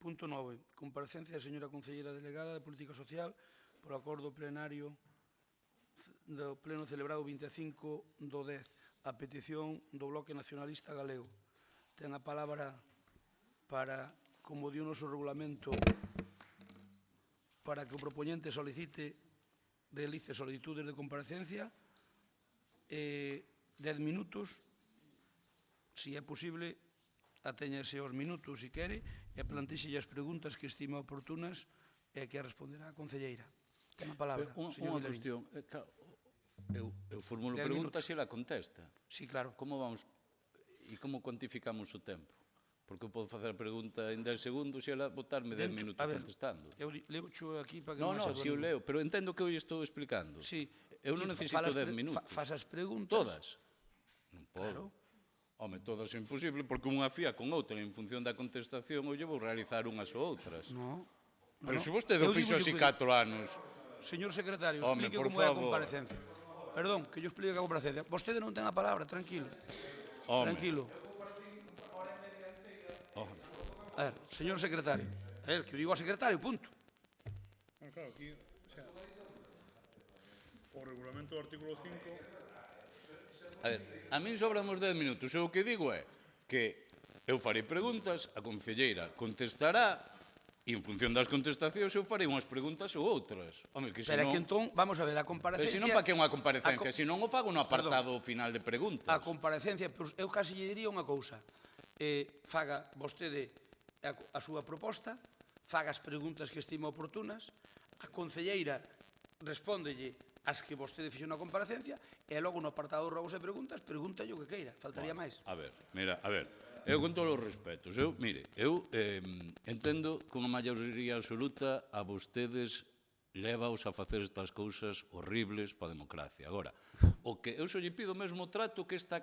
Punto 9. Comparecencia da señora concelleira delegada de Política Social por acordo plenario do pleno celebrado 25 do 10 a petición do Bloque Nacionalista Galego. Ten a palabra para, como di o noso regulamento, para que o propoñente realice solicitudes de comparecencia, 10 minutos, se é posible, atéñase aos minutos se quere, e plantexelle as preguntas que estima oportunas e que responderá a concelleira. Ten a palabra, señor Vilariño. Unha cuestión, eu formulo preguntas e ela contesta. Sí, claro. Como vamos, e como cuantificamos o tempo? Porque eu podo facer a pregunta en 10 segundos e ela botarme 10 minutos contestando. Eu leo aquí para que non si eu leo, pero entendo que eu estou explicando. Sí. Eu non necesito 10 minutos. Faz as preguntas. Todas? Non podo. Home, todas é imposible, porque unha fía con outra, en función da contestación, eu lle vou realizar unhas ou outras. No. Pero se vostede o fixo así 4 anos... Señor secretario, explique como é a comparecencia. Perdón, que yo explique a comparecencia. Vostede non ten a palabra, tranquilo. Tranquilo. A ver, señor secretario. A ver, que eu digo ao secretario, punto. Claro, aquí, o regulamento do artículo 5... A ver, a min sobran os 10 minutos. Eu o que digo é que eu farei preguntas, a concelleira contestará, e en función das contestacións eu farei unhas preguntas ou outras. Home, que Pero senón... que entón, vamos a ver, a comparecencia... Pero senón, para que unha comparecencia? Senón o fago no apartado final de preguntas. A comparecencia, eu casi lle diría unha cousa. Faga vostede a súa proposta, faga as preguntas que estima oportunas, a concelleira respóndelle as que vostede fixo na comparecencia, e logo no apartado rogos e preguntas, pregúntalle o que queira, faltaría máis. A ver, mira, eu con todos os respetos, eu entendo que unha maioría absoluta a vostedes levaos a facer estas cousas horribles para a democracia. Agora, o que eu só lle pido o mesmo trato que esta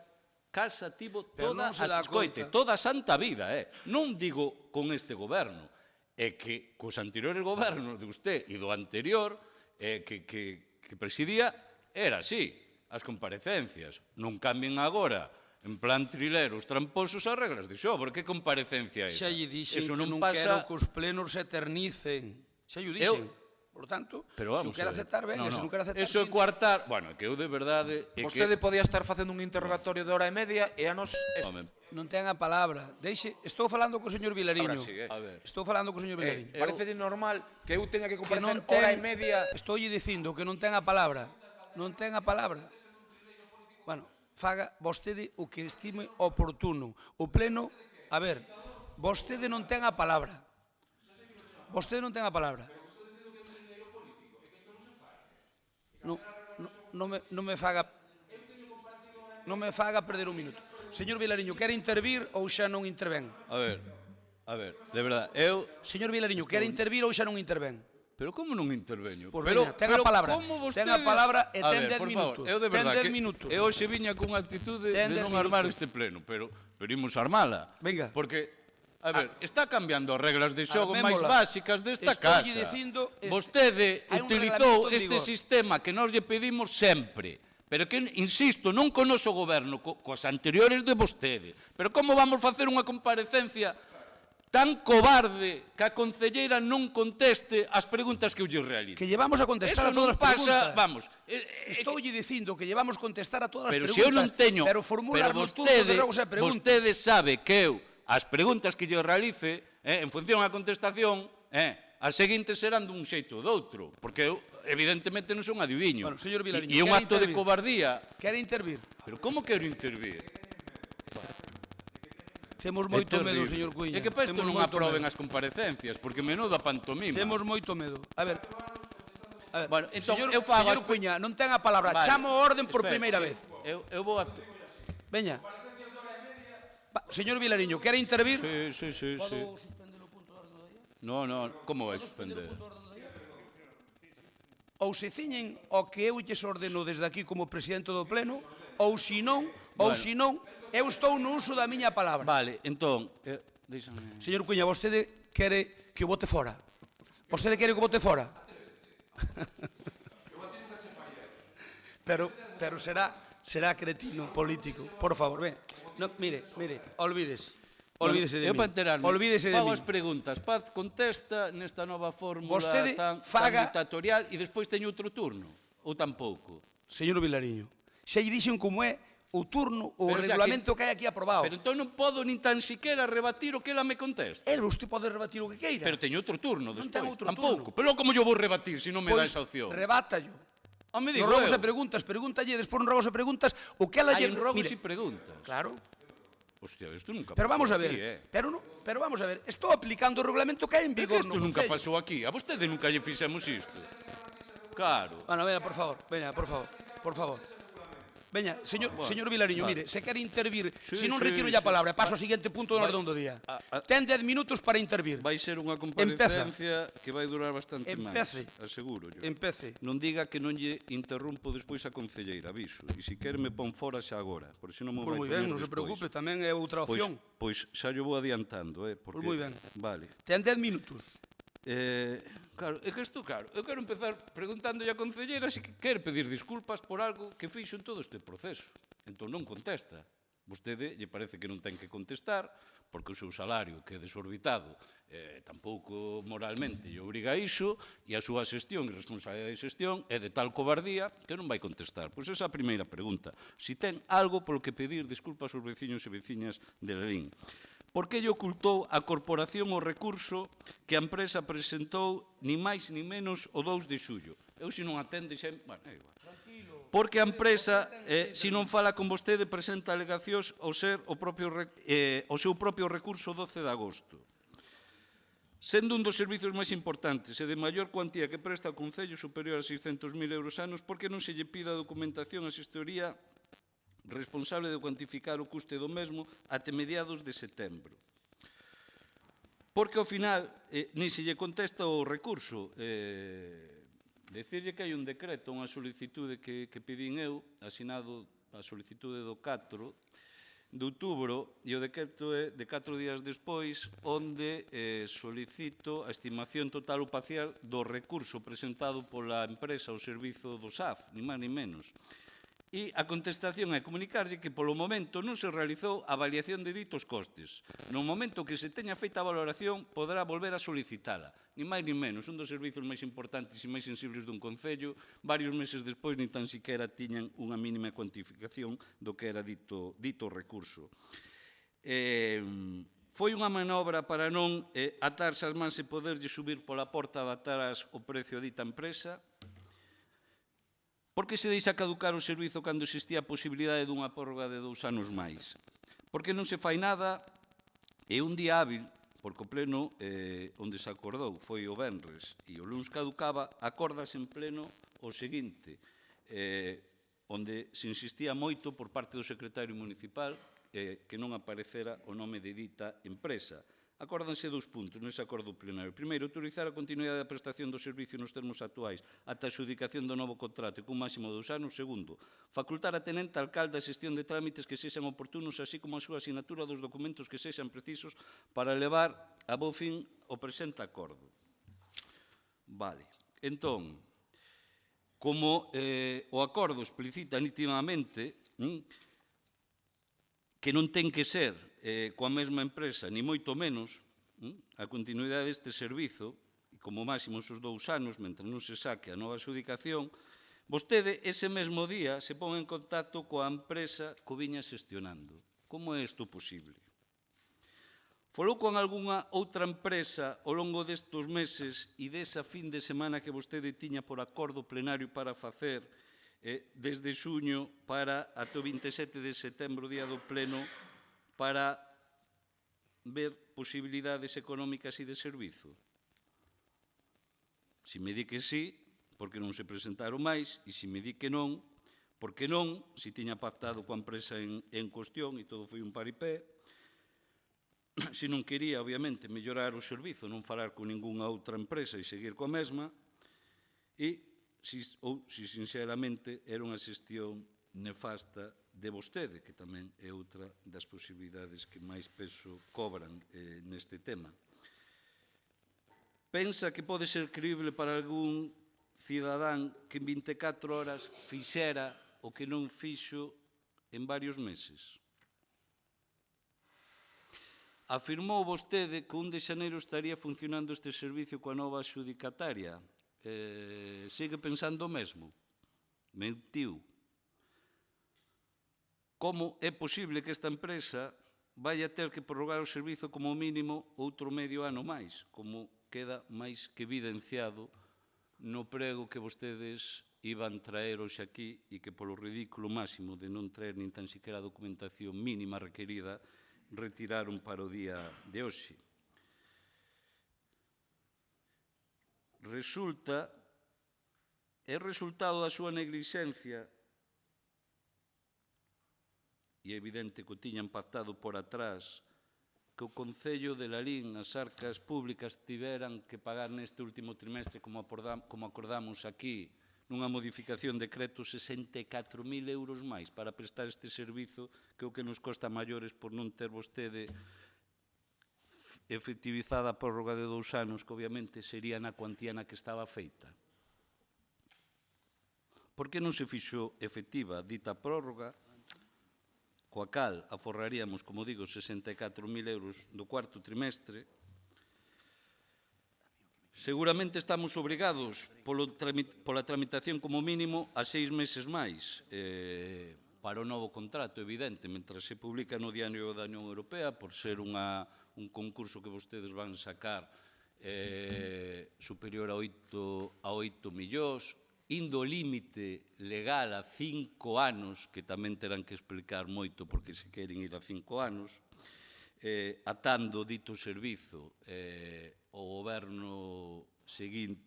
casa tivo toda a santa vida, non digo con este goberno, é que cos anteriores gobernos de usted e do anterior que presidía, era así, as comparecencias. Non cambien agora en plan trileros tramposos as reglas de xogo, porque que comparecencia é esa? Xa lle dixen que non quero que os plenos se eternicen. Xa lle dixen. Por lo tanto, Pero se o vamos quer a ver. aceptar, ben, e se non quer aceptar... Eso é coartar, bueno, que eu de verdade é Vostede que podía estar facendo un interrogatorio de hora e media e a nos... Home, Non ten a palabra. Estou falando co señor Vilariño. Ahora sigue. a ver. Estou falando co señor Vilariño. Parece normal que eu teña que Que comparecer non ten... hora e media... Estou dicindo que non ten a palabra. Non ten a palabra. Bueno, faga vostede o que estime oportuno. O pleno, a ver, vostede non ten a palabra. Vostede non ten a palabra. Non me faga perder un minuto. Señor Vilariño, quere intervir ou xa non intervén? a ver, de verdade, eu... Señor Vilariño, quere intervir ou xa non intervén? Pero como non interveño? Pois veña, ten a palabra. como Ten a palabra e A ten ver, 10 por minutos. favor, eu de Ten verdade 10 que minutos. eu hoxe viña cunha actitude Ten de 10 non armar minutos. este pleno, pero imos armala. Venga. Porque a ver, está cambiando as reglas de xogo máis Armémola. básicas desta Estoulle casa. dicindo Vostede hai un utilizou reglamento en este vigor. sistema que nós lle pedimos sempre, pero que, insisto, non con o noso goberno, coas anteriores de vostede. Pero como vamos facer unha comparecencia tan cobarde que a concelleira non conteste as preguntas que eu lle realizo? Que llevamos a Eso contestar a non todas as pasa, preguntas. vamos. Estoulle dicindo que llevamos contestar a todas as Pero preguntas. se eu non teño, pero pero formularnos todo que logo se pregunta. vostede sabe que eu as preguntas que lle realice, en función á contestación, as seguintes serán dun xeito ou doutro, porque eu evidentemente non son adiviño. Bueno, señor Vilariño, e un quere acto de intervir? cobardía. Quere intervir? Pero como quero intervir? Temos É moito medo, terrible. señor Cuíña. É que para isto Temos non moito aproben medo. as comparecencias, porque menuda pantomima. Temos moito medo. A ver. Bueno, entón, señor, eu fago señor as- Cuíña, non ten a palabra. Vale. Chamo a orden por Espera, primeira sí. vez. Eu vou a... Veña. Señor Vilariño, quere intervir? Sí. No, como vai suspender? Ou se ciñen ao que eu lles ordeno desde aquí como presidente do pleno, ou se non, eu estou no uso da miña palabra. Vale, entón, deixame... Señor Cuña, vostede quere que o vote fora? Vostede quere que o vote fora? pero será cretino político. Por favor, ven. No, mire, olvídese. Olvídese de eu mí. para enterarme, Olvídese de fago mí. as preguntas, Paz contesta nesta nova fórmula Vostede tan faga- dictatorial e despois teño outro turno, ou tampouco. Señor Vilariño, xa lle dixen como é o turno, o Pero, o sea, regulamento que hai aquí aprobado. Pero entón non podo nin tan siquiera rebatir o que ela me contesta. Usted pode rebatir o que queira. Pero teño outro turno Non despois, ten outro tampouco. turno. Pero como yo vou rebatir se non me dá Pois, esa opción? rebátallo. Home, Non digo rogos eu. e preguntas, pregúntalle, despois non rogos e preguntas, o que ela Hai lle... enrogos Mire, e preguntas. Claro, Hostia, isto nunca pero pasou vamos a ver, aquí, pero vamos a ver, estou aplicando o regulamento que hai en Pero que vigor isto no nunca Concello. pasou aquí. A vostede nunca lle fixemos isto. Claro. Bueno, veña, por favor. Veña, señor Vilariño, vale. mire, se quere intervir, Sí, se non sí, retiro sí. a palabra, paso ao seguinte punto do Vai- orden do día. a- Ten 10 minutos para intervir. Vai ser unha comparecencia que vai durar bastante máis. Empece. Aseguro yo. Empece. Non diga que non lle interrumpo despois a concelleira, aviso. E se quer me pon fora xa agora, por si non me Pois vai moi ben, comer non se despois. preocupe, tamén é outra opción. Pois xa yo vou adiantando, porque... Pois moi ben. Vale. Ten 10 minutos. Claro, é que isto, claro, eu quero empezar preguntándolle a concelleira se quer pedir disculpas por algo que fixo en todo este proceso. Entón non contesta. Vostede lle parece que non ten que contestar, porque o seu salario, que é desorbitado, tampouco moralmente lle obriga a iso, e a súa xestión e responsabilidade de xestión é de tal cobardía que non vai contestar. Pois esa é a primeira pregunta. Si ten algo polo que pedir disculpas aos veciños e veciñas de Lalín. Por que lle ocultou a corporación o recurso que a empresa presentou ni máis ni menos o 2 de xullo? Eu se non atende xa... Bueno, é igual. Porque a empresa, se non fala con vostede, presenta alegacións ao ser o seu propio recurso 12 de agosto. Sendo un dos servizos máis importantes e de maior cuantía que presta o Concello superior a 600.000 euros anos, por que non se lle pida a documentación a xestoría responsable de cuantificar o custe do mesmo até mediados de setembro? Porque ao final nin se lle contesta o recurso. Decirlle que hai un decreto, unha solicitude que pedín eu, asinado a solicitude do 4 de outubro, e o decreto é de 4 días despois, onde solicito a estimación total ou parcial do recurso presentado pola empresa ao servizo do SAF, ni máis ni menos. E a contestación é comunicarse que polo momento non se realizou a avaliación de ditos costes. No momento que se teña feita a valoración, poderá volver a solicitala. Ni máis ni menos, un dos servizos máis importantes e máis sensibles dun concello, varios meses despois nin tan siquiera tiñan unha mínima cuantificación do que era dito recurso. Foi unha manobra para non atarse as mans e poderlle subir pola porta de atrás o precio a dita empresa. Por que se deixa caducar o servizo cando existía a posibilidade dunha prórroga de 2 anos máis? Por que non se fai nada e un día hábil, porque o pleno onde se acordou foi o venres e o luns caducaba, acórdase en pleno o seguinte, onde se insistía moito por parte do secretario municipal que non aparecera o nome de dita empresa. Acórdanse 2 puntos nese acordo plenario. Primeiro, autorizar a continuidade da prestación do servicio nos termos actuais ata a adxudicación do novo contrato cun máximo de 2 anos. Segundo, facultar a tenente alcalde a xestión de trámites que sexan oportunos, así como a súa asignatura dos documentos que sexan precisos para levar a bo fin o presente acordo. Vale. Entón, como o acordo explicita nítidamente que non ten que ser coa mesma empresa, ni moito menos, a continuidade deste servizo, como máximo esos 2 anos, mentre non se saque a nova adxudicación, vostede ese mesmo día se pon en contacto coa empresa que o viña xestionando. Como é isto posible? Falou con algunha outra empresa ao longo destes meses e desa fin de semana que vostede tiña por acordo plenario para facer desde xuño para ata o 27 de setembro, día do pleno, para ver posibilidades económicas e de servizo? Se me di que sí, porque non se presentaron máis, e se me di que non, porque non, se tiña pactado coa empresa en cuestión e todo foi un paripé, se non quería, obviamente, mellorar o servizo, non falar con ningunha outra empresa e seguir coa mesma, ou se sinceramente era unha xestión nefasta de vostede, que tamén é outra das posibilidades que máis peso cobran neste tema. Pensa que pode ser creíble para algún cidadán que en 24 horas fixera o que non fixo en varios meses? Afirmou vostede que 1 de xaneiro estaría funcionando este servicio coa nova adxudicataria. Sigue pensando o mesmo? Mentiu. Como é posible que esta empresa vai a ter que prorrogar o servizo como mínimo outro medio ano máis, como queda máis que evidenciado no prego que vostedes iban traer hoxe aquí e que polo ridículo máximo de non traer nin tan siquiera a documentación mínima requerida retiraron para o día de hoxe. É resultado da súa neglixencia e é evidente que o tiñan pactado por atrás, que o Concello de Lalín, as arcas públicas, tiveran que pagar neste último trimestre, como acordamos aquí, nunha modificación de decreto, 64.000 euros máis para prestar este servizo, que é o que nos costa maiores por non ter vostede efectivizada a prórroga de 2 anos, que obviamente sería na cuantía na que estaba feita. Por que non se fixo efectiva dita prórroga, coa cal aforraríamos, como digo, 64.000 euros do cuarto trimestre? Seguramente estamos obrigados pola tramitación como mínimo a 6 meses máis para o novo contrato, evidente, mentre se publica no Diario da Unión Europea, por ser un concurso que vostedes van sacar superior a 8 millóns, indo o límite legal a 5 anos, que tamén terán que explicar moito porque se queren ir a 5 anos, atando dito servizo o goberno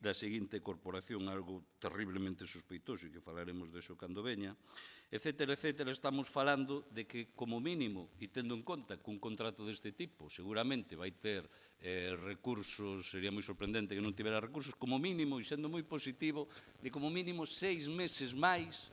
da seguinte corporación, algo terriblemente sospeitoso, e que falaremos deso cando veña, etcétera, etcétera. Estamos falando de que, como mínimo, e tendo en conta que un contrato deste tipo seguramente vai ter recursos, sería moi sorprendente que non tivera recursos, como mínimo, e sendo moi positivo, de como mínimo 6 meses máis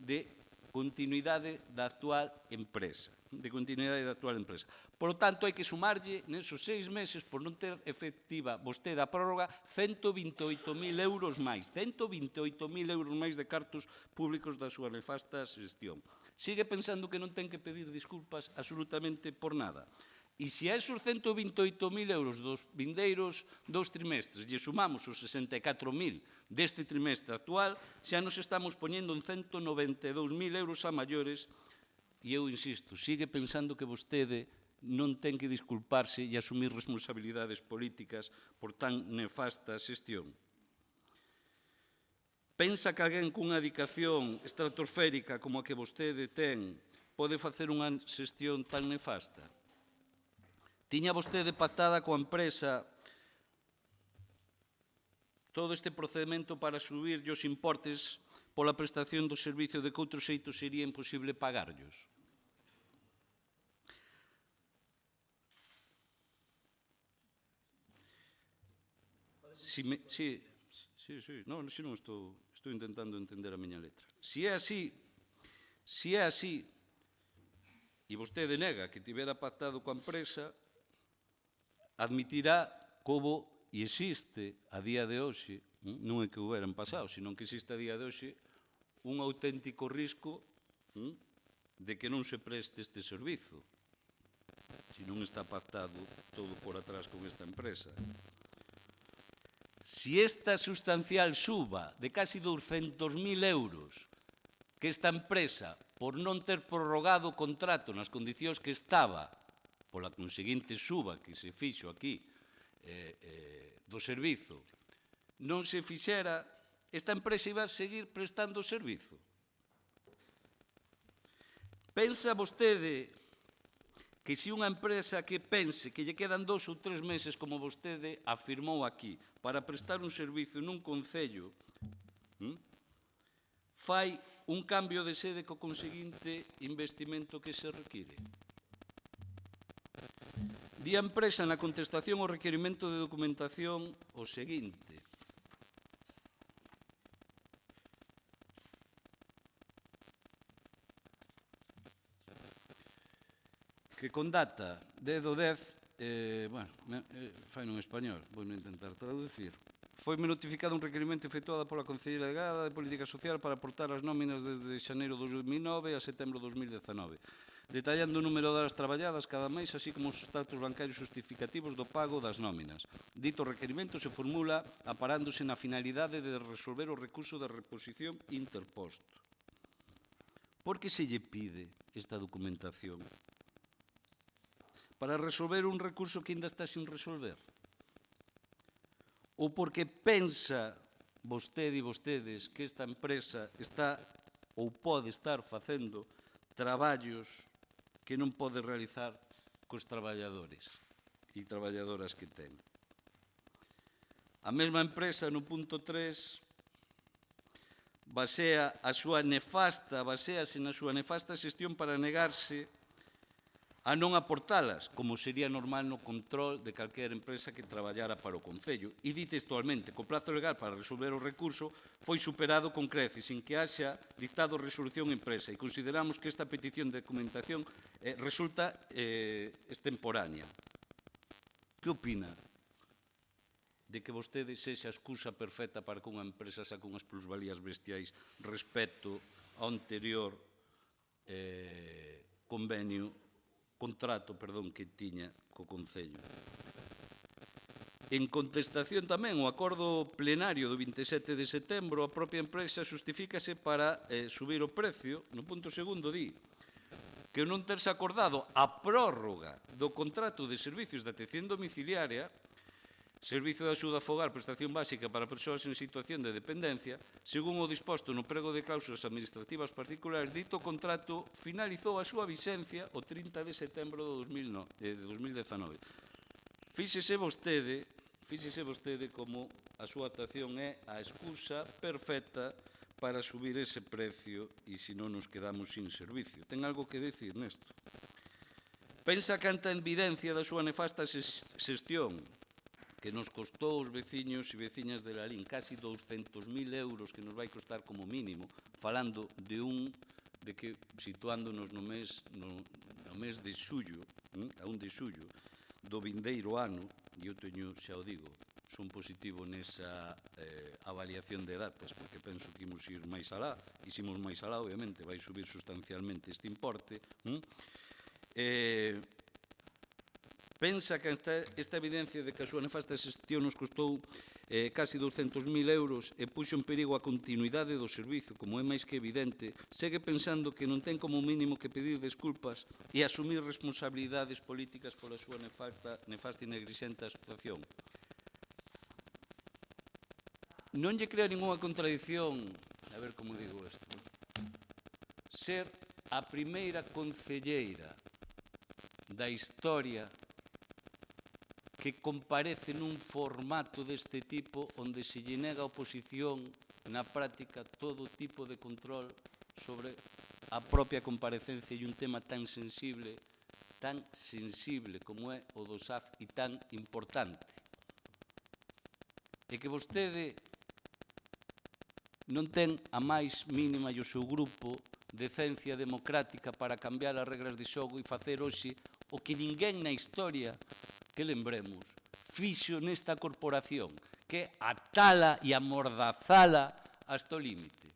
de continuidade da actual empresa. de continuidade da actual empresa. Por lo tanto, hai que sumarlle nesos 6 meses, por non ter efectiva vostede a prórroga, 128.000 euros máis. 128.000 euros máis de cartos públicos da súa nefasta xestión. Sigue pensando que non ten que pedir disculpas absolutamente por nada. E se a esos 128.000 euros dos vindeiros 2 trimestres lle sumamos os 64.000 deste trimestre actual, xa nos estamos poñendo en 192.000 euros a maiores. E eu insisto, sigue pensando que vostede non ten que disculparse e asumir responsabilidades políticas por tan nefasta xestión. Pensa que alguén cunha dedicación estratosférica como a que vostede ten pode facer unha xestión tan nefasta? Tiña vostede pactada coa empresa todo este procedimento para subir os importes pola prestación do servicio de que outro xeito sería imposible pagarllos? Non estou intentando entender a miña letra. Se é así, e vostede nega que tivera pactado coa empresa, admitirá que houbo e existe a día de hoxe, non é que houbera en pasado, senón que existe a día de hoxe un auténtico risco de que non se preste este servizo, se non está pactado todo por atrás con esta empresa. Si esta sustancial suba de casi 200.000 euros que esta empresa, por non ter prorrogado o contrato nas condicións que estaba, pola conseguinte suba que se fixo aquí do servizo, non se fixera, esta empresa iba a seguir prestando o servizo. Pensa vostede que se unha empresa que pense que lle quedan 2 ou 3 meses, como vostede afirmou aquí, para prestar un servizo nun concello, fai un cambio de sede co conseguinte investimento que se require? Di a empresa na contestación ao requerimento de documentación o seguinte: que con data 10 do 10, fai en español, vou intentar traducir. Foi-me notificado un requerimento efectuado pola Consellería Delegada de Política Social para aportar as nóminas desde xaneiro de 2009 a setembro de 2019, detallando o número de horas traballadas cada mes, así como os datos bancarios justificativos do pago das nóminas. Dito requerimento se formula aparándose na finalidade de resolver o recurso de reposición interposto. Por que se lle pide esta documentación? Para resolver un recurso que ainda está sin resolver? Ou porque pensa vostede e vostedes que esta empresa está ou pode estar facendo traballos que non pode realizar cos traballadores e traballadoras que ten? A mesma empresa no punto 3 basease na súa nefasta xestión para negarse a non aportalas, como sería normal no control de calquera empresa que traballara para o Concello. E di textualmente que o prazo legal para resolver o recurso foi superado con creces, sin que haxa dictado resolución empresa, e consideramos que esta petición de documentación resulta extemporánea. Que opina de que vostede sexa a excusa perfecta para que unha empresa saque unhas plusvalías bestiais respecto ao anterior contrato que tiña co Concello? En contestación tamén ao acordo plenario do 27 de setembro, a propia empresa justifícase para subir o precio. No punto segundo di que non terse acordado a prórroga do contrato de servicios de atención domiciliaria, servicio de axuda a fogar, prestación básica para persoas en situación de dependencia, según o disposto no prego de cláusulas administrativas particulares, dito contrato finalizou a súa vixencia o 30 de setembro de 2019. Fíxese vostede como a súa actuación é a excusa perfecta para subir ese precio e se non nos quedamos sin servicio. Ten algo que decir nesto? Pensa que ante a evidencia da súa nefasta xestión, que nos costou os veciños e veciñas de Lalín casi 200.000 euros, que nos vai costar como mínimo, falando de que situándonos no mes, na no mes de xullo, a 1 de xullo do vindeiro ano, e eu teño, xa o digo, son positivo nesa avaliación de datas, porque penso que imos ir máis alá, e se imos máis alá, obviamente, vai subir sustancialmente este importe. Pensa que esta evidencia de que a súa nefasta xestión nos custou casi 200.000 euros e puxo en perigo a continuidade do servizo, como é máis que evidente, segue pensando que non ten como mínimo que pedir desculpas e asumir responsabilidades políticas pola súa nefasta e negrixente actuación. Non lle crea ninguna contradición, a ver como digo isto, ser a primeira concelleira da historia que comparece nun formato deste tipo onde se lle nega a oposición na práctica todo tipo de control sobre a propia comparecencia e un tema tan sensible como é o do SAF e tan importante. E que vostede non ten a máis mínima e o seu grupo decencia democrática para cambiar as regras de xogo e facer hoxe o que ninguén na historia, que lembremos, fixo nesta corporación, que é atala e amordazala hasta o límite.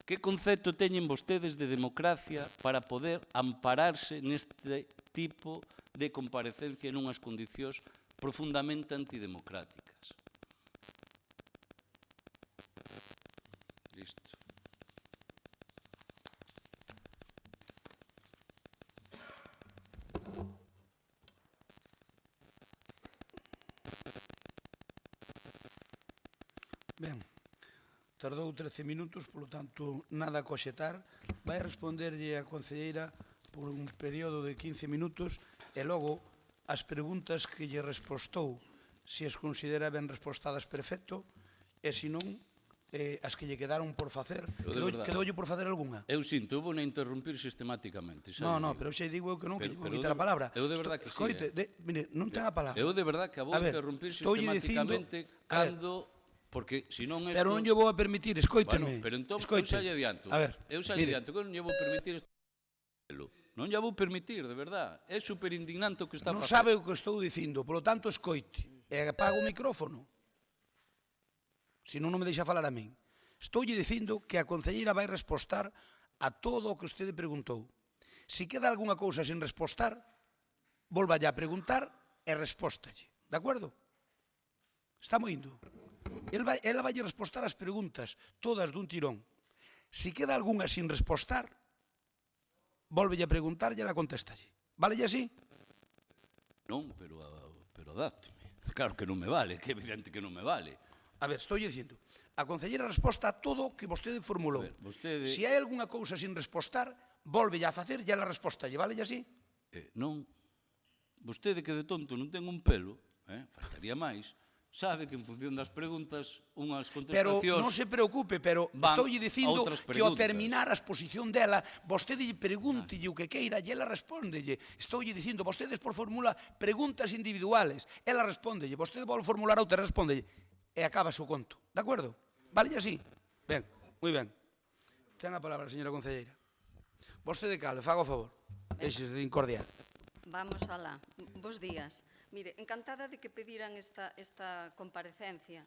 Que concepto teñen vostedes de democracia para poder ampararse neste tipo de comparecencia nunhas condicións profundamente antidemocráticas? Listo. Ben, tardou 13 minutos, polo tanto, nada a coxetar. Vai responderlle a concelleira por un período de 15 minutos e logo as preguntas que lle respostou, se as considera ben respostadas, perfecto, e se non, as que lle quedaron por facer. Quedoulle por facer algunha? Eu sinto, eu vou interrumpir sistematicamente. No, pero xa digo eu que non, que lle vou quitar a palabra. Eu de verdad que sí. Coite, mire, non ten a palabra. Eu de verdad que a vou interrumpir sistematicamente cando... Porque, se non isto... Pero non lle vou a permitir, escoíteme. Bueno, pero entón, eu xa lle adianto. Eu xa lle adianto, que non lle vou permitir este... Non lle vou permitir, de verdad. É superindignante o que está facendo. Non sabe o que estou dicindo, polo tanto, escoite. E apago o micrófono. Se non me deixa falar a min. Estoulle dicindo que a concelleira vai respostar a todo o que vostede preguntou. Se queda algunha cousa sin respostar, volvalle a preguntar e respóstalle. De acordo? Está moindo? Ela vai respostar as preguntas, todas dun tirón. Se queda algunha sin respostar, volvelle a preguntar e ela contéstalle. Válelle así? Non, pero adapteme. Claro que non me vale, que é evidente que non me vale. A ver, estou dicindo, a concelleira resposta a todo o que vostede formulou. Se hai algunha cousa sin respostar, volvelle a facer e ela respostalle. Válelle así? Non. Vostede que de tonto non ten un pelo, faltaría máis, sabe que en función das preguntas, unhas contestacións... Pero non se preocupe, pero estoulle dicindo que ao terminar a exposición dela, vostede lle pregúntelle o que queira e ela respóndelle. Estoulle dicindo, vostedes por formula preguntas individuales, ela respóndelle, vostede vol formular outra, respóndelle, e acaba o conto. De acordo? Vale así? Ben, moi ben. Ten a palabra, señora concelleira. Vostede cale, faga o favor. Deixes de incordiar. Vamos alá. Bos días. Mire, encantada de que pediran esta comparecencia.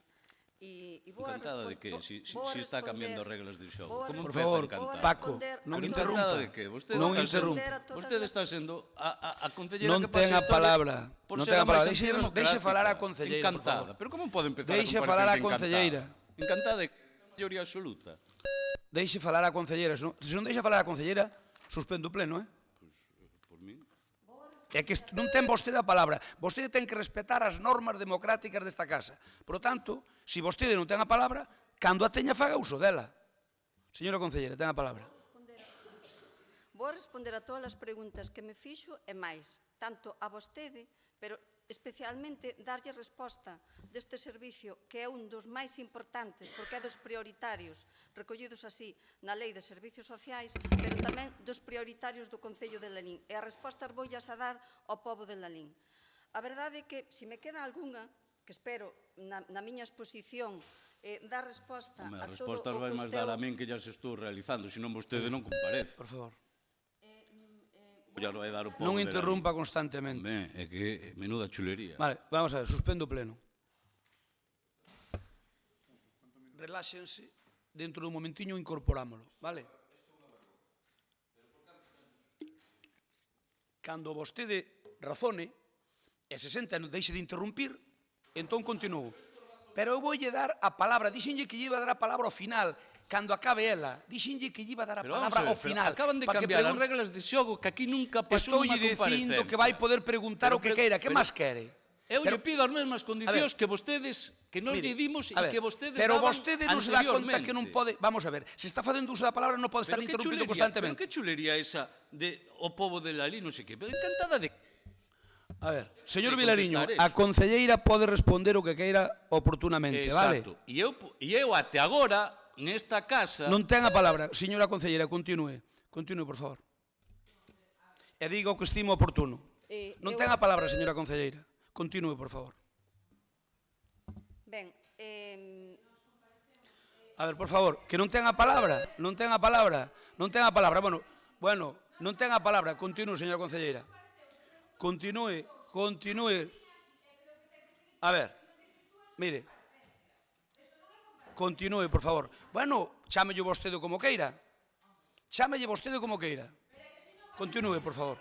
Encantada de que? Si está cambiando reglas de xogo. Como por favor, Paco, non interrumpa. Encantada de que? Non interrumpa. Vostede está sendo a concelleira non que pasa ten a palabra. Non ten a palabra. Deixe falar a concelleira, por favor. Encantada. Pero como pode empezar Deixe falar a concelleira. Encantada de que maioría absoluta. Deixe falar a concelleira. Se non deixa falar a concelleira, suspendo o pleno, Por min. É que non ten vostede a palabra. Vostede ten que respetar as normas democráticas desta casa. Por lo tanto, se vostede non ten a palabra, cando a teña faga uso dela. Señora concelleira, ten a palabra. Vou responder a todas as preguntas que me fixo e máis, tanto a vostede, pero especialmente darlle resposta deste servicio que é un dos máis importantes porque é dos prioritarios recollidos así na Lei de Servicios Sociais, pero tamén dos prioritarios do Concello de Lalín. E a resposta voullas a dar ao pobo de Lalín. A verdade é que, se me queda algunha, que espero na miña exposición dar resposta a todo o que as respostas vai máis dar a min que ya se estou realizando, senón vostede non comparece. Por favor. Ya non vai dar o pobo Non de interrumpa constantemente. Ben, é que menuda chulería. Vale, vamos a ver, suspendo o pleno. Reláxense, dentro dun momentiño incorporámolo, vale? Cando vostede razone e se senta e non deixe de interrumpir, entón continúo. Pero eu voulle dar a palabra, dixenlle que lle iba a dar a palabra ao final, cando acabe ela, dixenlle que lle iba a dar a Pero vamos palabra a ver, ao final. acaban de pa que cambiar as pregun- reglas de xogo que aquí nunca pasou Estoulle nunha dicindo comparecencia. que vai poder preguntar Pero o que queira, que pero- máis quere? Eu lle Pero- pido as mesmas condicións que vostedes, que nos Mire, lle dimos e a ver, que vostedes pero daban vostede non se dá conta que non anteriormente. pode... Vamos a ver, se está facendo uso da palabra non pode estar Pero interrumpindo pero constantemente. que chulería esa de o pobo de Lalí, non sei que. Encantada de... A ver, señor de Vilariño, contestar a eso. concelleira pode responder o que queira oportunamente, vale? Exacto. E eu até agora, nesta casa... Non ten a palabra. Señora concelleira, continúe. Continúe, por favor. E diga o que estimo oportuno. Non ten a palabra, señora concelleira. Continúe, por favor. Ben, A ver, por favor, que non ten a palabra. Non ten a palabra. Non ten a palabra. Bueno, non ten a palabra. Continúe, señora concelleira. Continúe. A ver, mire. Continúe, por favor. Bueno, chámelle vostede como queira. Chámelle vostede como queira. Continúe, por favor.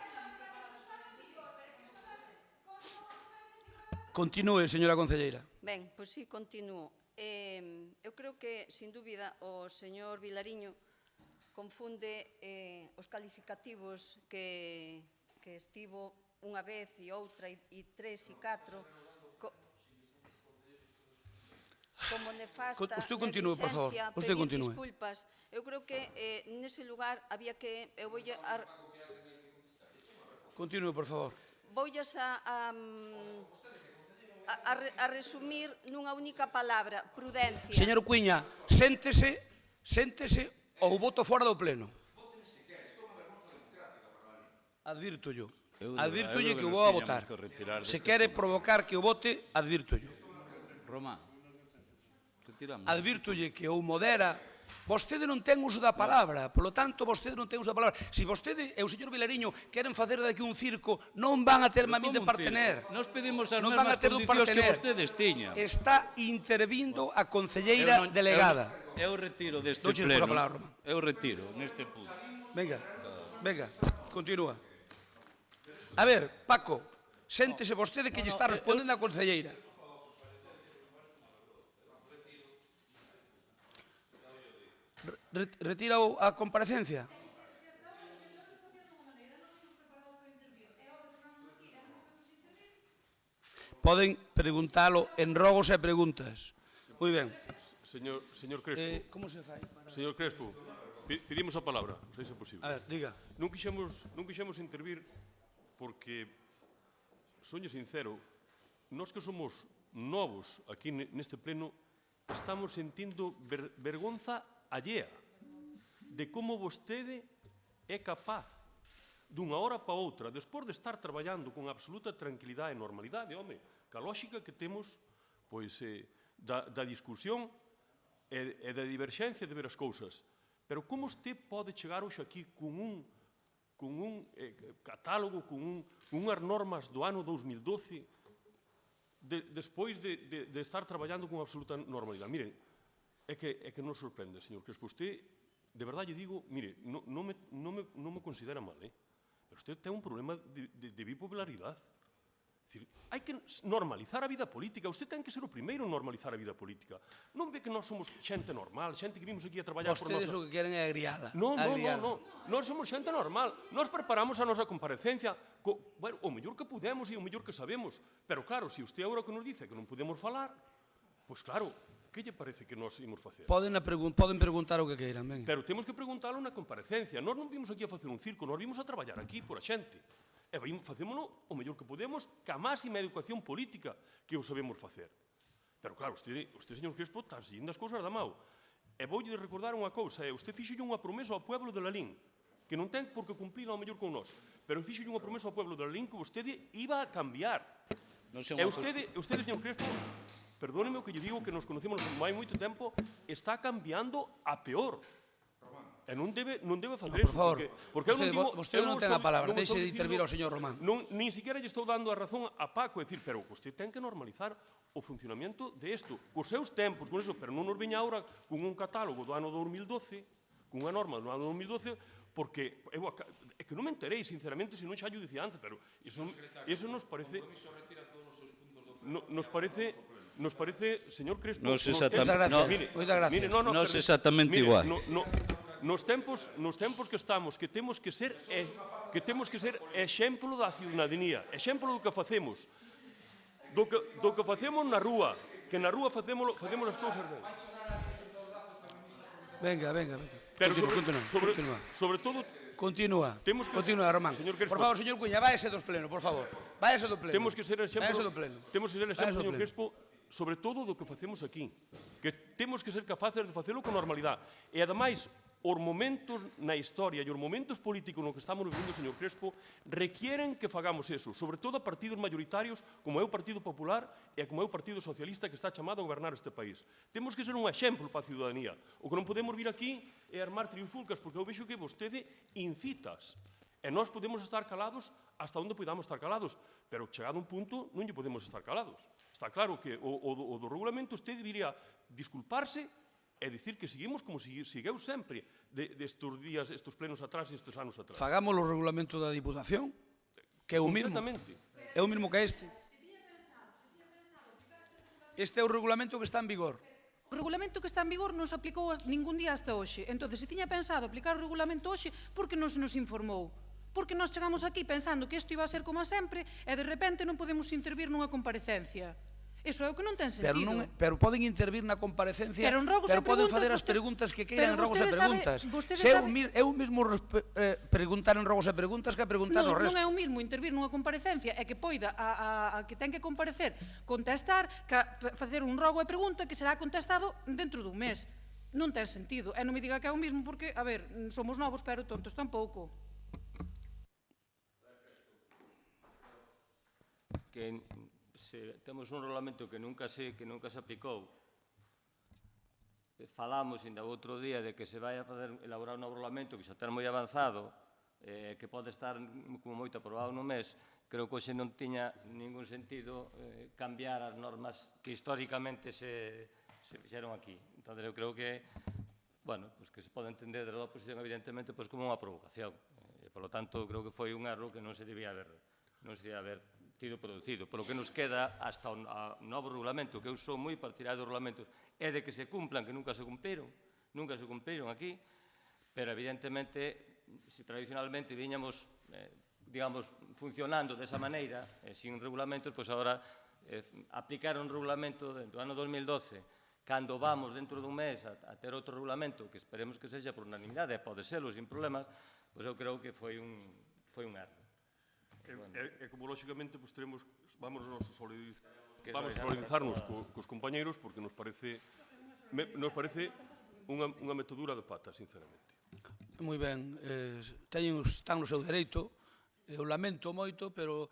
Continúe, señora concelleira. ben, pois si, continúo. Eu creo que, sin dúbida, o señor Vilariño confunde os calificativos que estivo unha vez e outra e tres e catro como nefasta, Usted continúe, por favor. negligencia, Usted pedir continúe. disculpas. Eu creo que nese lugar había que... Eu Continúe, por favor. voullas a resumir nunha única palabra, prudencia. Señor Cuiña, séntese ou voto fora do pleno. Advírtollo. Advírtolle que o vou a votar. Se quere provocar que o vote, advírtollo. Román, retiramos. Advírtolle que o modera. Vostede non ten uso da palabra, polo tanto, vostede non ten uso da palabra. Se vostede e o señor Vilariño queren facer daqui un circo, non van a ter mami de partener. Nos pedimos as Non van a mesmas ter do condicións que partener. vostedes tiñan. Está intervindo a concelleira delegada. Eu retiro deste Douche pleno. por a palabra, Román. Eu retiro neste punto. Venga, continúa. A ver, Paco, séntese vostede que lle está respondendo a concelleira. Retira a comparecencia? Poden preguntalo en rogos e preguntas. Moi ben. Señor Crespo, Como se fai? señor Crespo, pedimos a palabra, non sei se é posible. A ver, diga. Non quixemos intervir porque, soño sincero, nós que somos novos aquí neste pleno, estamos sentindo vergonza allea de como vostede é capaz dunha hora para outra, despois de estar traballando con absoluta tranquilidade e normalidade, home, ca lógica que temos pois, da discusión e da diverxencia de ver as cousas. Pero como usted pode chegar hoxe aquí con un catálogo, con unhas normas do ano 2012, despois de estar traballando con absoluta normalidade? Miren, é que nos sorprende, señor Crespo. Usted, de verdade, lle digo, mire, non me considera mal, pero usted ten un problema de bipolaridade. É dicir, hai que normalizar a vida política. Usted ten que ser o primeiro en normalizar a vida política. Non ve que nós somos xente normal, xente que vimos aquí a traballar por Vostedes nosa... o que queren é agriala. Non. Nós somos xente normal. Nós preparamos a nosa comparecencia bueno, o mellor que podemos e o mellor que sabemos. Pero claro, se usted agora que nos dice que non podemos falar, pois claro, que lle parece que nós imos facer? Poden preguntar o que queiran, ben. Pero temos que preguntalo na comparecencia. Nós non vimos aquí a facer un circo, nós vimos a traballar aquí por a xente. E facémolo o mellor que podemos ca máxima educación política que o sabemos facer. Pero claro, usted señor Crespo, está seguindo as cousas da mau. E voulle recordar unha cousa, usted fixolle unha promesa ao pueblo de Lalín, que non ten por que cumplila ao mellor con nós, pero fixolle unha promesa ao pueblo de Lalín que vostede iba a cambiar. E usted, señor Crespo, perdóneme o que lle digo, que nos conocemos hai moito tempo, está cambiando a peor. E non debe facer Por eso, favor, porque eu non digo... vostede non ten a palabra, deixe de intervir ao señor Román. Nin siquiera lle estou dando a razón a Paco, é dicir, pero vostede ten que normalizar o funcionamento de isto, cos seus tempos, con eso, pero non nos veña ahora con un catálogo do ano 2012, cunha norma do ano 2012, porque é que non me enterei, sinceramente, se non xa lle dicía antes, pero iso nos parece... Nos parece, señor Crespo... Non é exactamente igual. Nos tempos que estamos, que temos que ser exemplo da ciudadanía, exemplo do que facemos, do que facemos na rúa, que na rúa facemos as cousas ben. Venga. Pero sobre todo... Continúa, Román. Por favor, señor Cuña, váyase dos pleno, por favor. Váyase do pleno. Temos que ser exemplo, Váyase do señor Crespo, sobre todo do que facemos aquí. Que temos que ser capaces de facelo con normalidade. E, ademais, os momentos na historia e os momentos políticos no que estamos vivendo, señor Crespo, requieren que fagamos eso, sobre todo a partidos mayoritarios como é o Partido Popular e como é o Partido Socialista que está chamado a gobernar este país. Temos que ser un exemplo para a ciudadanía. O que non podemos vir aquí é armar triunfulcas, porque eu vexo que vostede incitas. E nós podemos estar calados hasta onde podamos estar calados, pero chegado un punto non lle podemos estar calados. Está claro que o do regulamento usted debería disculparse e dicir que seguimos como segueu sempre destes días, estes plenos atrás e estes anos atrás. Fagamos o regulamento da Diputación, que é o mismo. É o mismo que este. Este é o regulamento que está en vigor. O regulamento que está en vigor non se aplicou ningún día hasta hoxe. Entón, se tiña pensado aplicar o regulamento hoxe, por que non se nos informou? Porque nós chegamos aquí pensando que isto iba a ser como sempre e de repente non podemos intervir nunha comparecencia. Iso é o que non ten sentido. Pero poden intervir na comparecencia, pero poden fazer as preguntas que queiran en rogos e preguntas. É o mesmo preguntar en rogos e preguntas que preguntar no resto. Non é o mesmo intervir nunha comparecencia e que poida a que ten que comparecer contestar, que facer un rogo e pregunta que será contestado dentro dun mes. Non ten sentido. E non me diga que é o mesmo porque, a ver, somos novos pero tontos tampouco. Que se temos un regulamento que nunca se aplicou, falamos ainda outro día de que se vai a elaborar un novo regulamento que xa ten moi avanzado, que pode estar como moito aprobado no mes, creo que hoxe non tiña ningún sentido cambiar as normas que históricamente se fixeron aquí. Entón, eu creo que, bueno, que se pode entender desde a oposición, evidentemente, como unha provocación. Por lo tanto, creo que foi un erro que non se debía haber tido producido. Polo que nos queda hasta o novo regulamento, que eu sou moi partidario dos regulamentos, é de que se cumplan, que nunca se cumpriron aquí, pero evidentemente, se tradicionalmente viñamos, digamos, funcionando desa maneira, sin regulamentos, pois agora aplicar un regulamento do ano 2012, cando vamos dentro dun mes a ter outro regulamento, que esperemos que sexa por unanimidade, e pode serlo sin problemas, pois eu creo que foi un erro. E como, lóxicamente, vamos solidarizarnos cos compañeiros porque nos parece unha metedura de pata, sinceramente. Moi ben, están no seu dereito, eu lamento moito, pero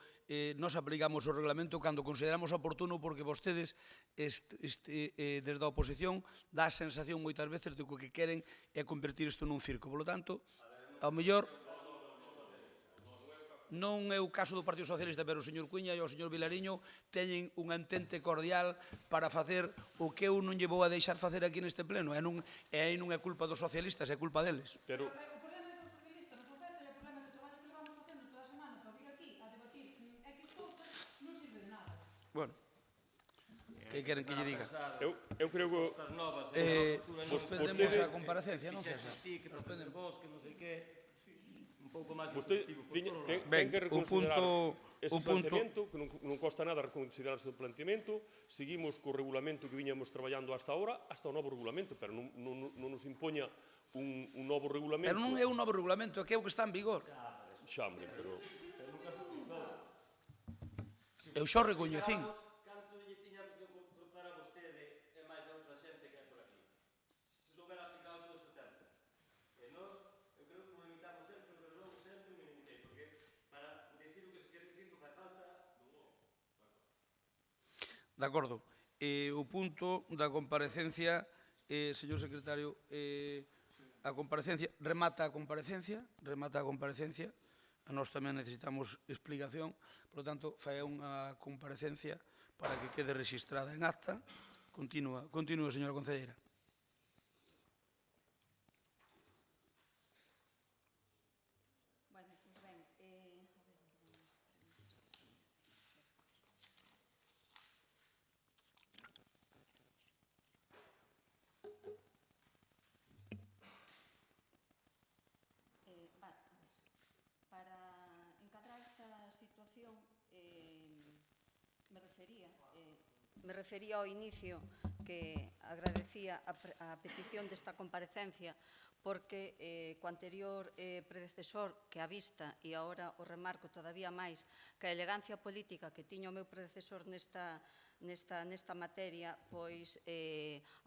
nos aplicamos o reglamento cando consideramos oportuno porque vostedes, desde a oposición, dá a sensación moitas veces de que o que queren é convertir isto nun circo. Por lo tanto, ao mellor... Non é o caso do Partido Socialista, pero o señor Cuña e o señor Vilariño teñen un entente cordial para facer o que eu non lle vou a deixar facer aquí neste pleno. E aí non é culpa dos socialistas, é culpa deles. Pero... O problema é dos socialistas, no papel, e o problema do traballo que levamos facendo toda a semana para vir aquí a debatir X cousas non sirve de nada. Bueno, que queren que lle diga? Eu creo que... Suspendemos a comparecencia, non, César? Suspendemos vos, que non sei que... Vostede ten que reconsiderar ese planteamento, que non costa nada reconsiderar ese planteamento. Seguimos co regulamento que viñamos traballando hasta ahora, hasta o novo regulamento, pero non nos impoña un novo regulamento. Pero non é un novo regulamento, é que é o que está en vigor. Xa, hombre, pero... Eu xo recoñecín. De acordo. O punto da comparecencia, señor secretario, a comparecencia, remata a comparecencia, a nós tamén necesitamos explicación, por lo tanto, fai unha comparecencia para que quede registrada en acta. Continúa, señora concelleira. Para encadrar esta situación, me refería ao inicio que agradecía a petición desta comparecencia porque co anterior predecesor que a vista, e agora o remarco todavía máis, que a elegancia política que tiña o meu predecesor nesta materia, pois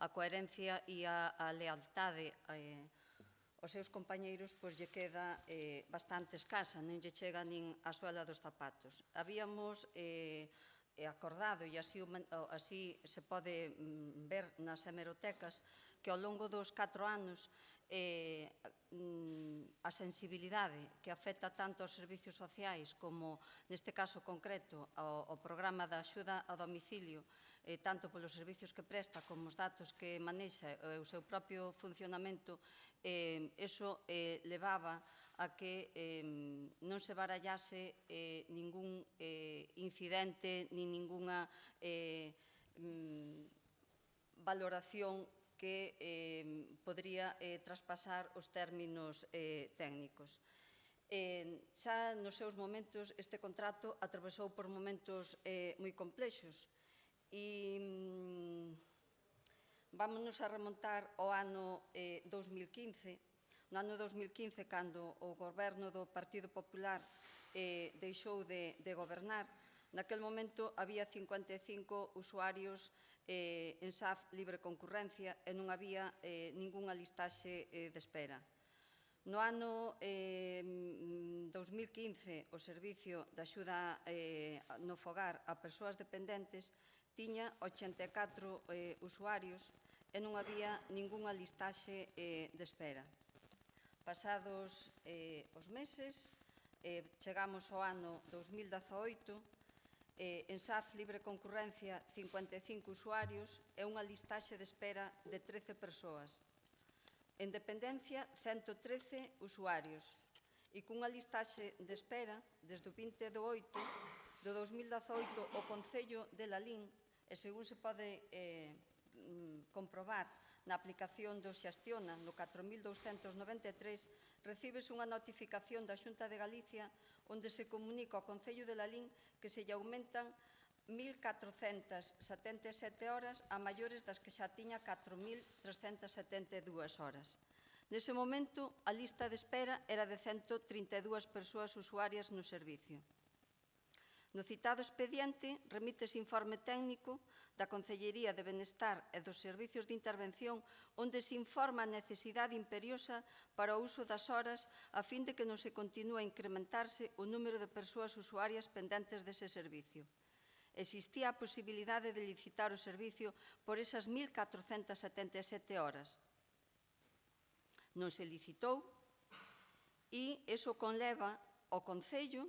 a coherencia e a lealtade aos seus compañeiros pois lle queda bastante escasa, non lle chega nin a suela dos zapatos. Habíamos acordado, e así se pode ver nas hemerotecas, que ao longo dos 4 anos a sensibilidade que afecta tanto aos servicios sociais como, neste caso concreto, ao programa da axuda a domicilio, tanto polos servicios que presta como os datos que manexa o seu propio funcionamento, iso levaba a que non se barallase ningún incidente nin ningunha valoración que podría traspasar os términos técnicos. Xa nos seus momentos este contrato atravesou por momentos moi complexos e vámonos a remontar ao ano 2015. No ano 2015, cando o goberno do Partido Popular deixou de gobernar, naquel momento había 55 usuarios en SAF libre concurrencia e non había ningunha listaxe de espera. No ano 2015, o Servicio de Axuda no Fogar a Persoas Dependentes tiña 84 usuarios e non había ningunha listaxe de espera. Pasados os meses, chegamos ao ano 2018, en SAF libre concurrencia 55 usuarios e unha listaxe de espera de 13 persoas. En dependencia, 113 usuarios e cunha listaxe de espera desde o 20 de 8 do 2018 o Concello de Lalín, e según se pode comprobar na aplicación do Xestiona, no 4293, recibes unha notificación da Xunta de Galicia onde se comunica ao Concello de Lalín que se lle aumentan 1.477 horas a maiores das que xa tiña 4.372 horas. Nese momento, a lista de espera era de 132 persoas usuarias no servicio. No citado expediente, remítese informe técnico da Concellería de Benestar e dos Servicios de Intervención onde se informa a necesidade imperiosa para o uso das horas a fin de que non se continúe a incrementarse o número de persoas usuarias pendentes dese servicio. Existía a posibilidade de licitar o servicio por esas 1.477 horas. Non se licitou e iso conleva ao Concello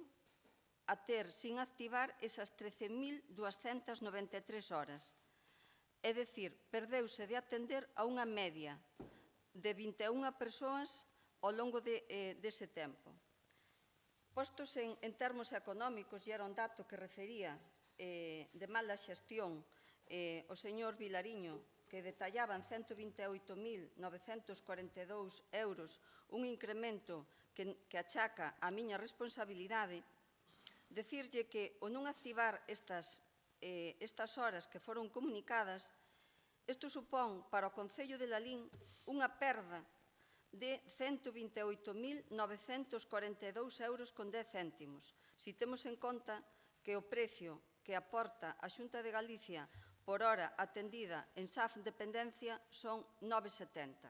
a ter sin activar esas 13.293 horas. É dicir, perdeuse de atender a unha media de 21 persoas ao longo dese tempo. Postos en termos económicos, e era un dato que refería de mala xestión o señor Vilariño, que detallaba en 128.942 euros un incremento que achaca a miña responsabilidade, decirlle que o non activar estas horas que foron comunicadas, isto supón para o Concello de Lalín unha perda de 128.942 euros con 10 céntimos. Si temos en conta que o precio que aporta a Xunta de Galicia por hora atendida en SAF dependencia son 9,70.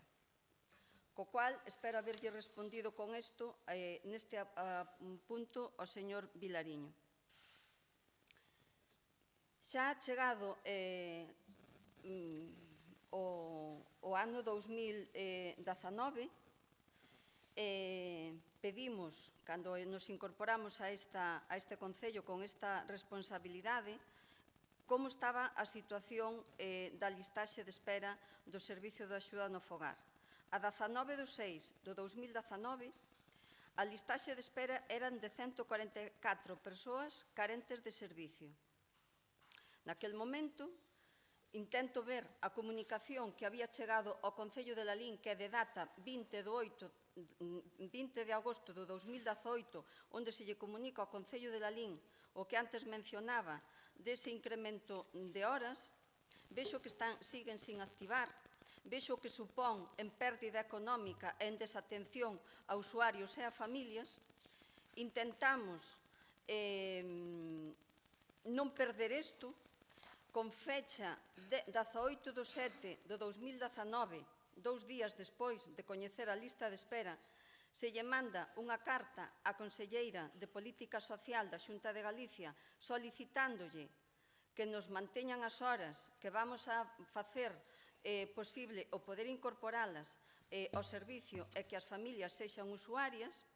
Co cual, espero haberlle respondido con isto neste punto ao señor Vilariño. Xa chegado o ano 2019, pedimos, cando nos incorporamos a este Concello con esta responsabilidade, como estaba a situación da listaxe de espera do Servicio de Axuda no Fogar. A 19 de 6 de 2019, a listaxe de espera eran de 144 persoas carentes de servicio. Naquel momento, intento ver a comunicación que había chegado ao Concello de Lalín, que é de data 20 de agosto de 2018, onde se lle comunica ao Concello de Lalín o que antes mencionaba dese incremento de horas. Vexo que siguen sin activar, vexo que supón en pérdida económica e en desatención a usuarios e a familias. Intentamos non perder isto. Con fecha de 18 de 7 de 2019, 2 días despois de coñecer a lista de espera, se lle manda unha carta á Conselleira de Política Social da Xunta de Galicia solicitándolle que nos manteñan as horas que vamos a facer posible o poder incorporalas ao servicio e que as familias sexan usuarias.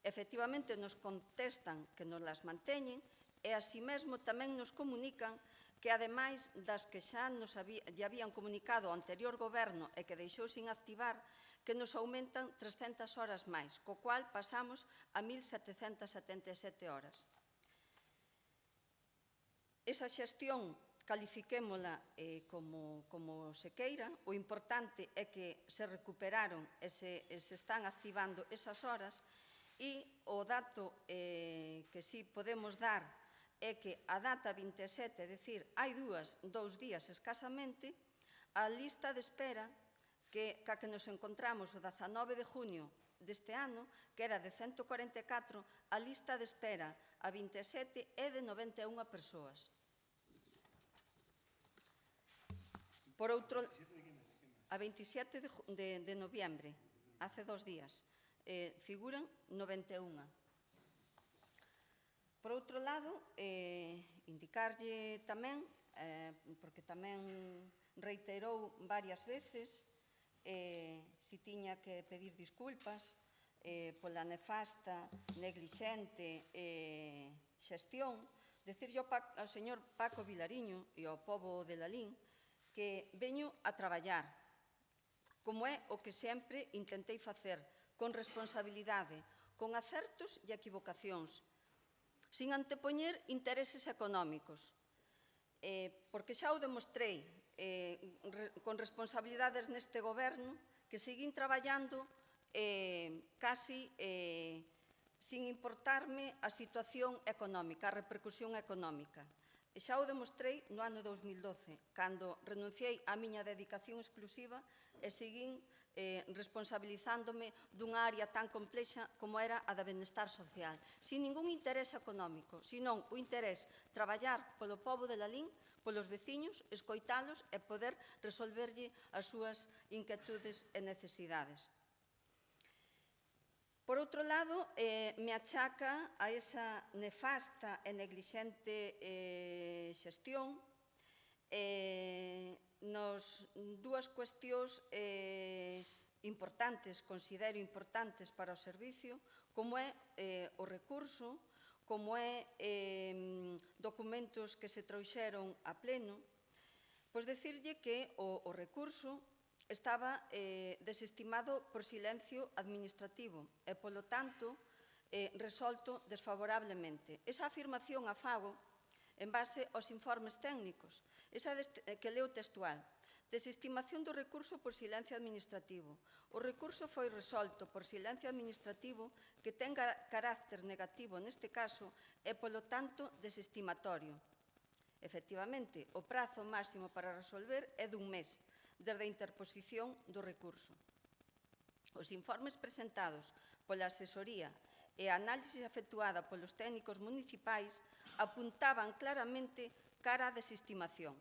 Efectivamente, nos contestan que nos las manteñen e, así mesmo, tamén nos comunican que, ademais das que xa lle habían comunicado ao anterior goberno e que deixou sin activar, que nos aumentan 300 horas máis, co cual pasamos a 1.777 horas. Esa xestión califiquémola como se queira. O importante é que se recuperaron e se están activando esas horas, e o dato que sí podemos dar é que a data 27, é dicir, hai dous días escasamente, a lista de espera ca que nos encontramos o 19 de junio deste ano, que era de 144, a lista de espera a 27 é de 91 persoas. Por outro, a 27 de noviembre, hace 2 días, figuran 91. Por outro lado, indicarlle tamén, porque tamén reiterou varias veces, si tiña que pedir disculpas pola nefasta, neglixente xestión, decirlle ao señor Paco Vilariño e ao pobo de Lalín que veño a traballar, como é o que sempre intentei facer, con responsabilidade, con acertos e equivocacións, sin antepoñer intereses económicos, porque xa o demostrei con responsabilidades neste goberno, que seguín traballando casi sin importarme a situación económica, a repercusión económica. E xa o demostrei no ano 2012, cando renunciei á miña dedicación exclusiva e seguín responsabilizándome dunha área tan complexa como era a da benestar social, sin ningún interés económico, senón o interés traballar polo pobo de Lalín, polos veciños, escoitalos e poder resolverlle as súas inquietudes e necesidades. Por outro lado, me achaca a esa nefasta e neglixente xestión nos dúas cuestións importantes, considero importantes para o servicio, como é o recurso, como é documentos que se trouxeron a pleno, pois dicirlle que o recurso estaba desestimado por silencio administrativo e, polo tanto, resolto desfavorablemente. Esa afirmación a fago en base aos informes técnicos, esa que leo textual. Desestimación do recurso por silencio administrativo. O recurso foi resolto por silencio administrativo que ten carácter negativo neste caso e, polo tanto, desestimatorio. Efectivamente, o prazo máximo para resolver é dun mes, desde a interposición do recurso. Os informes presentados pola asesoría e a análise efectuada polos técnicos municipais apuntaban claramente cara á desestimación.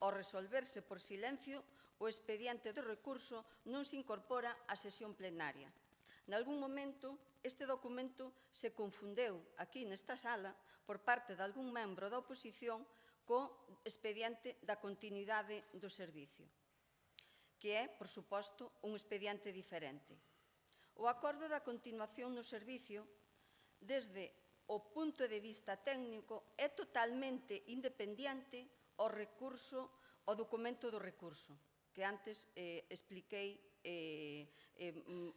Ao resolverse por silencio, o expediente do recurso non se incorpora á sesión plenaria. Nalgún momento, este documento se confundeu aquí nesta sala por parte de algún membro da oposición co expediente da continuidade do servicio, que é, por suposto, un expediente diferente. O acordo da continuación no servicio, desde o punto de vista técnico, é totalmente independiente ao documento do recurso, que antes expliquei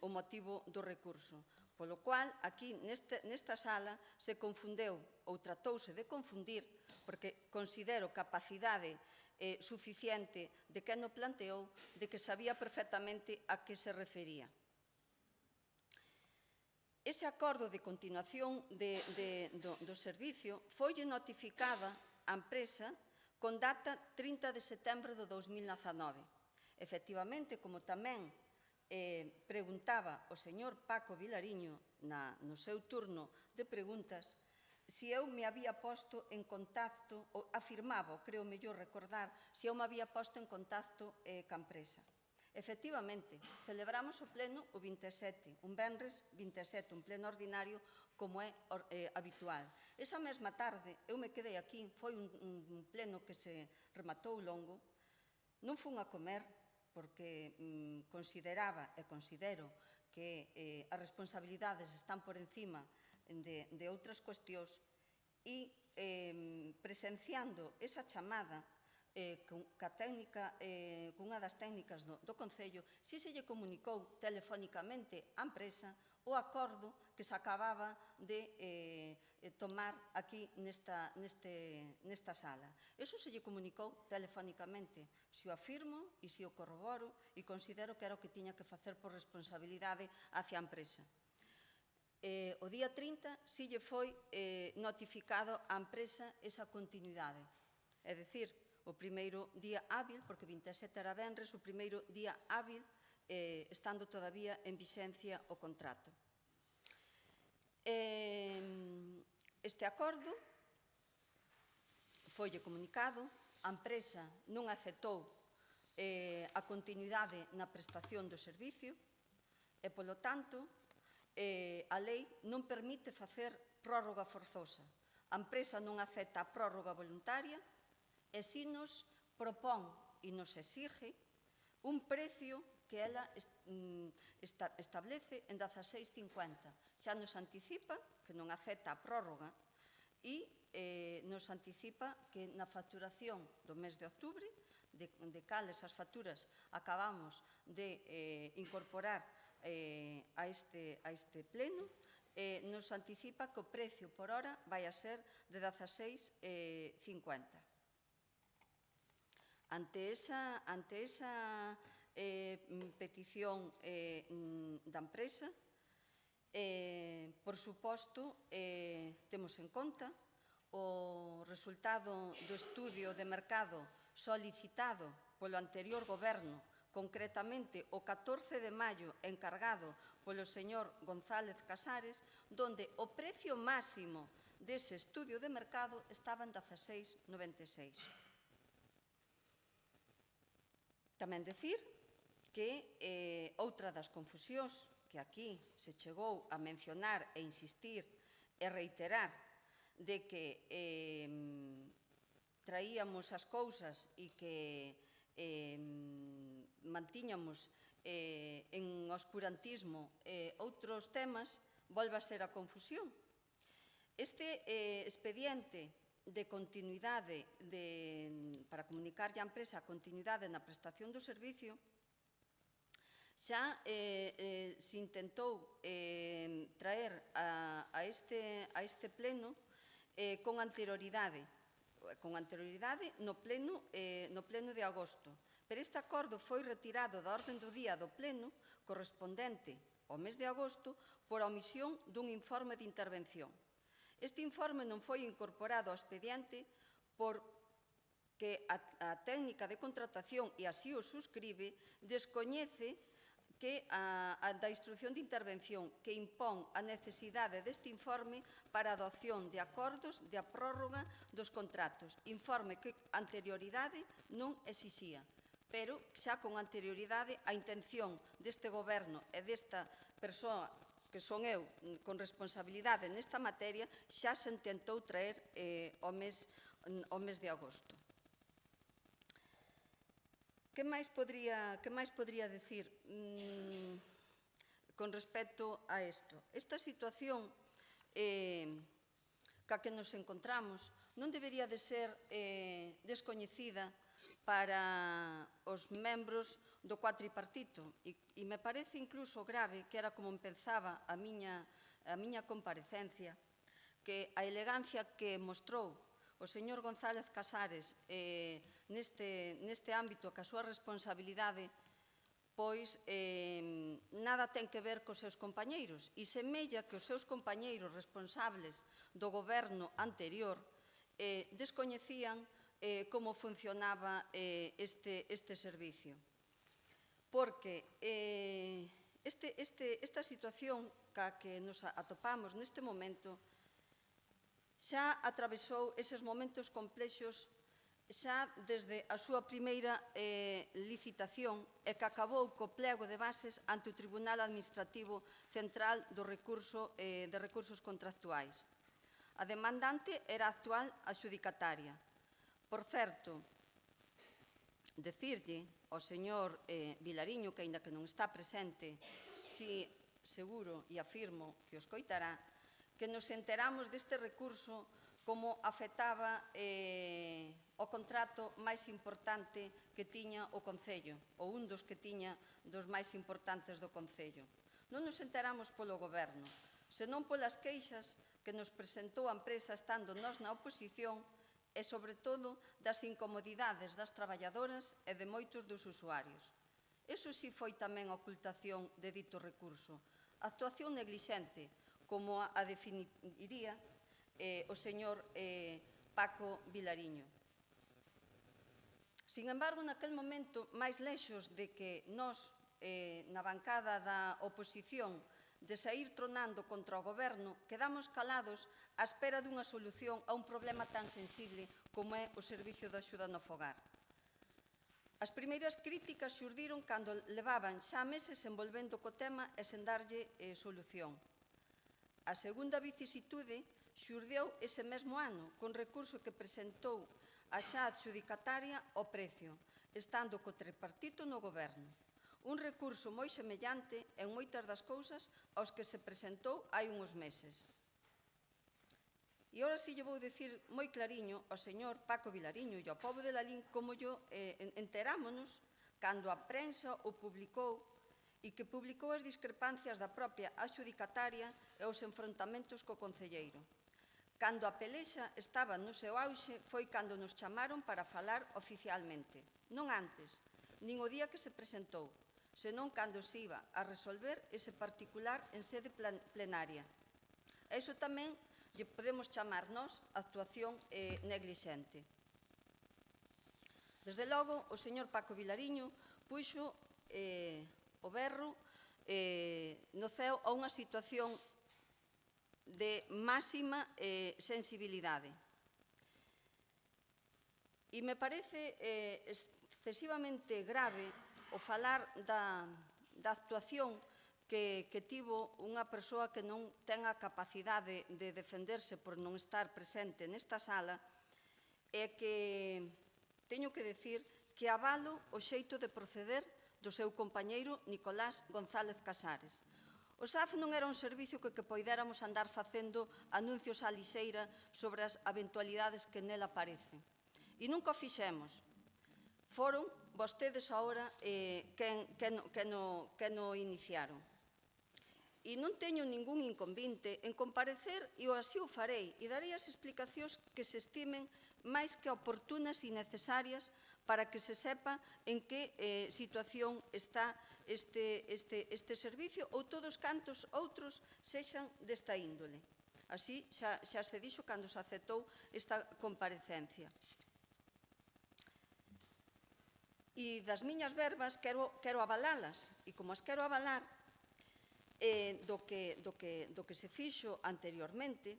o motivo do recurso. Polo cual, aquí nesta sala se confundeu ou tratouse de confundir, porque considero capacidade suficiente de quen o planteou, de que sabía perfectamente a que se refería. Ese acordo de continuación do servicio foi notificada á empresa con data 30 de setembro de 2019. Efectivamente, como tamén preguntaba o señor Paco Vilariño no seu turno de preguntas, se eu me había posto en contacto, ou afirmaba, creo mellor recordar, se eu me había posto en contacto ca empresa. Efectivamente, celebramos o pleno o 27, un venres 27, un pleno ordinario como é habitual. Esa mesma tarde, eu me quedei aquí, foi un pleno que se rematou longo, non fun a comer, porque consideraba e considero que as responsabilidades están por encima de outras cuestións e presenciando esa chamada ca técnica, cunha das técnicas do Concello, si se lle comunicou telefónicamente á empresa o acordo que se acababa de tomar aquí nesta sala. Eso se lle comunicou telefónicamente. Se o afirmo e se o corroboro e considero que era o que tiña que facer por responsabilidade hacia a empresa. O día 30 si lle foi notificado á empresa esa continuidade. É dicir, o primeiro día hábil, porque 27 era venres, o primeiro día hábil estando todavía en vixencia o contrato. Este acordo foille comunicado, a empresa non aceptou a continuidade na prestación do servicio e, polo tanto, a lei non permite facer prórroga forzosa. A empresa non acepta a prórroga voluntaria e si nos propón e nos exige un precio que ela establece en 16,50. Xa nos anticipa que non acepta a prórroga e nos anticipa que na facturación do mes de outubro, de cales as facturas acabamos de incorporar a este pleno, nos anticipa que o precio por hora vai a ser de 16,50. Ante esa petición da empresa, por suposto, temos en conta o resultado do estudio de mercado solicitado polo anterior goberno, concretamente o 14 de maio encargado polo señor González Casares, donde o precio máximo dese estudio de mercado estaba en 16,96. Tamén dicir que outra das confusións que aquí se chegou a mencionar e insistir e reiterar de que traíamos as cousas e que mantiñamos en oscurantismo outros temas, volve a ser a confusión. Este expediente de continuidade para comunicarlle á empresa a continuidade na prestación do servicio xa se intentou traer a este pleno con anterioridade no pleno de agosto. Pero este acordo foi retirado da orde do día do pleno correspondente ao mes de agosto por omisión dun informe de intervención. Este informe non foi incorporado ao expediente porque a técnica de contratación, e así o suscribe, descoñece que da instrucción de intervención que impón a necesidade deste informe para a adopción de acordos de a prórroga dos contratos, informe que anterioridade non exixía, pero xa con anterioridade a intención deste goberno e desta persoa que son eu, con responsabilidade nesta materia, xa se intentou traer ao mes de agosto. Que máis podría dicir? con respecto a isto. Esta situación ca que nos encontramos non debería de ser descoñecida para os membros do cuatripartito e me parece incluso grave, que era como empezaba a miña comparecencia, que a elegancia que mostrou o señor González Casares neste ámbito, que a súa responsabilidade, pois nada ten que ver cos seus compañeiros e semella que os seus compañeiros responsables do goberno anterior descoñecían como funcionaba este servicio. Porque esta situación ca que nos atopamos neste momento xa atravesou eses momentos complexos xa desde a súa primeira licitación e que acabou co pliego de bases ante o Tribunal Administrativo Central de Recursos Contractuais. A demandante era a actual adxudicataria. Por certo, decirlle ao señor Vilariño, que aínda que non está presente, si seguro e afirmo que o escoitará, que nos enteramos deste recurso como afectaba o contrato máis importante que tiña o Concello, ou un dos que tiña dos máis importantes do Concello. Non nos enteramos polo Goberno, senón polas queixas que nos presentou a empresa estando nós na oposición e, sobre todo, das incomodidades das traballadoras e de moitos dos usuarios. Iso si foi tamén a ocultación de dito recurso, actuación neglixente, como a definiría o señor Paco Vilariño. Sin embargo, naquel momento, máis lexos de que nós, na bancada da oposición, de saír tronando contra o Goberno, quedamos calados á espera dunha solución a un problema tan sensible como é o servicio de axuda no fogar. As primeiras críticas xurdiron cando levaban xa meses envolvendo co tema e sen darlle solución. A segunda vicisitude xurdiu ese mesmo ano, con recurso que presentou a xa adxudicataria ao precio, estando co tripartito no Goberno. Un recurso moi semellante en moitas das cousas aos que se presentou hai uns meses. E ora si lle vou dicir moi clariño ao señor Paco Vilariño e ao pobo de Lalín como enterámonos cando a prensa o publicou e que publicou as discrepancias da propia adxudicataria e os enfrontamentos co concelleiro. Cando a pelexa estaba no seu auxe foi cando nos chamaron para falar oficialmente, non antes, nin o día que se presentou, senón cando se iba a resolver ese particular en sede plenaria. A iso tamén lle podemos chamar nós actuación neglixente. Desde logo, o señor Paco Vilariño puxo o berro no ceo a unha situación de máxima sensibilidade. E me parece excesivamente grave o falar da actuación que tivo unha persoa que non ten a capacidade de defenderse por non estar presente nesta sala e que teño que decir que avalo o xeito de proceder do seu compañeiro Nicolás González Casares. O SAF non era un servicio que poidéramos andar facendo anuncios á lixeira sobre as eventualidades que nela aparecen. E nunca o fixemos. Foron vostedes agora que no iniciaron. E non teño ningún inconvinte en comparecer e así o farei e darei as explicacións que se estimen máis que oportunas e necesarias para que se sepa en que situación está este servicio ou todos cantos outros sexan desta índole. Así xa se dixo cando se aceptou esta comparecencia. E das miñas verbas quero avalalas, e como as quero avalar do que se fixo anteriormente,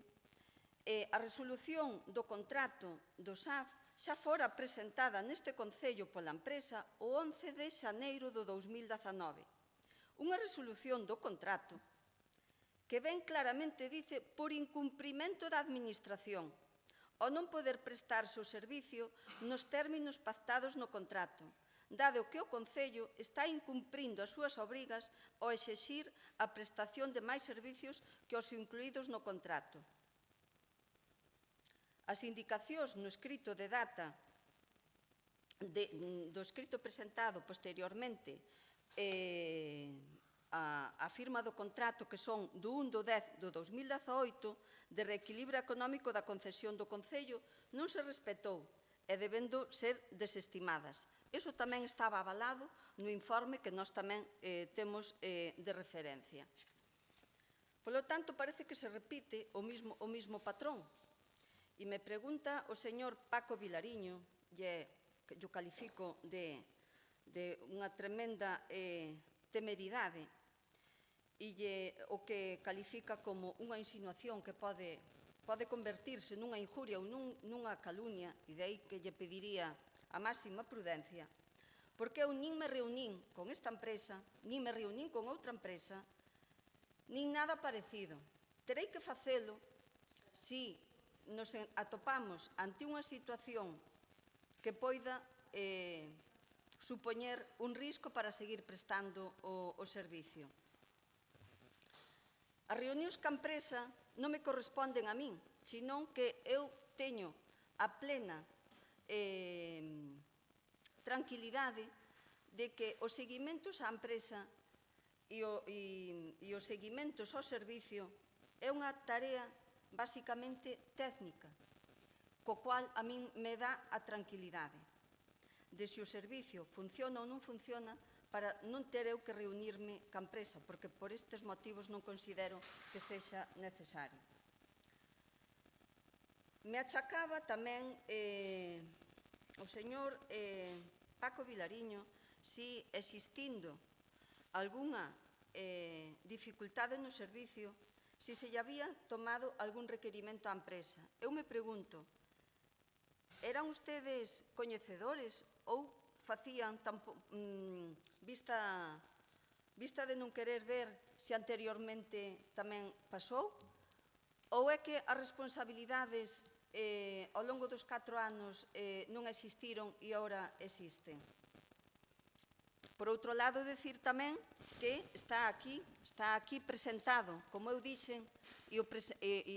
a resolución do contrato do SAF xa fora presentada neste Concello pola empresa o 11 de xaneiro do 2019. Unha resolución do contrato que ben claramente dice por incumprimento da Administración ao non poder prestarse o servicio nos términos pactados no contrato, dado que o Concello está incumprindo as súas obrigas ao exixir a prestación de máis servicios que os incluídos no contrato. As indicacións no escrito de data do escrito presentado posteriormente a firma do contrato, que son do 1/10 do 2018, de reequilibrio económico da concesión do Concello, non se respetou e debendo ser desestimadas. Iso tamén estaba avalado no informe que nós tamén temos de referencia. Polo tanto, parece que se repite o mismo patrón. E me pregunta o señor Paco Vilariño, que yo califico de unha tremenda temeridade, e o que califica como unha insinuación que pode convertirse nunha injuria ou nunha calumnia, e de aí que lle pediría a máxima prudencia, porque eu nin me reunín con esta empresa, nin me reunín con outra empresa, nin nada parecido. Terei que facelo se nos atopamos ante unha situación que poida supoñer un risco para seguir prestando o servicio. As reunións ca empresa non me corresponden a min, senón que eu teño a plena tranquilidade de que os seguimentos á empresa e os seguimentos ao servicio é unha tarea basicamente técnica, co cual a min me dá a tranquilidade de se o servicio funciona ou non funciona, para non ter eu que reunirme ca empresa, porque por estes motivos non considero que sexa necesario. Me achacaba tamén o señor Paco Vilariño si existindo algunha dificultade no servicio, si se lle había tomado algún requerimento á empresa. Eu me pregunto, eran ustedes coñecedores ou facían vista de non querer ver se anteriormente tamén pasou? Ou é que as responsabilidades ao longo dos 4 anos non existiron e agora existen? Por outro lado, decir tamén que está aquí presentado, como eu dixen, e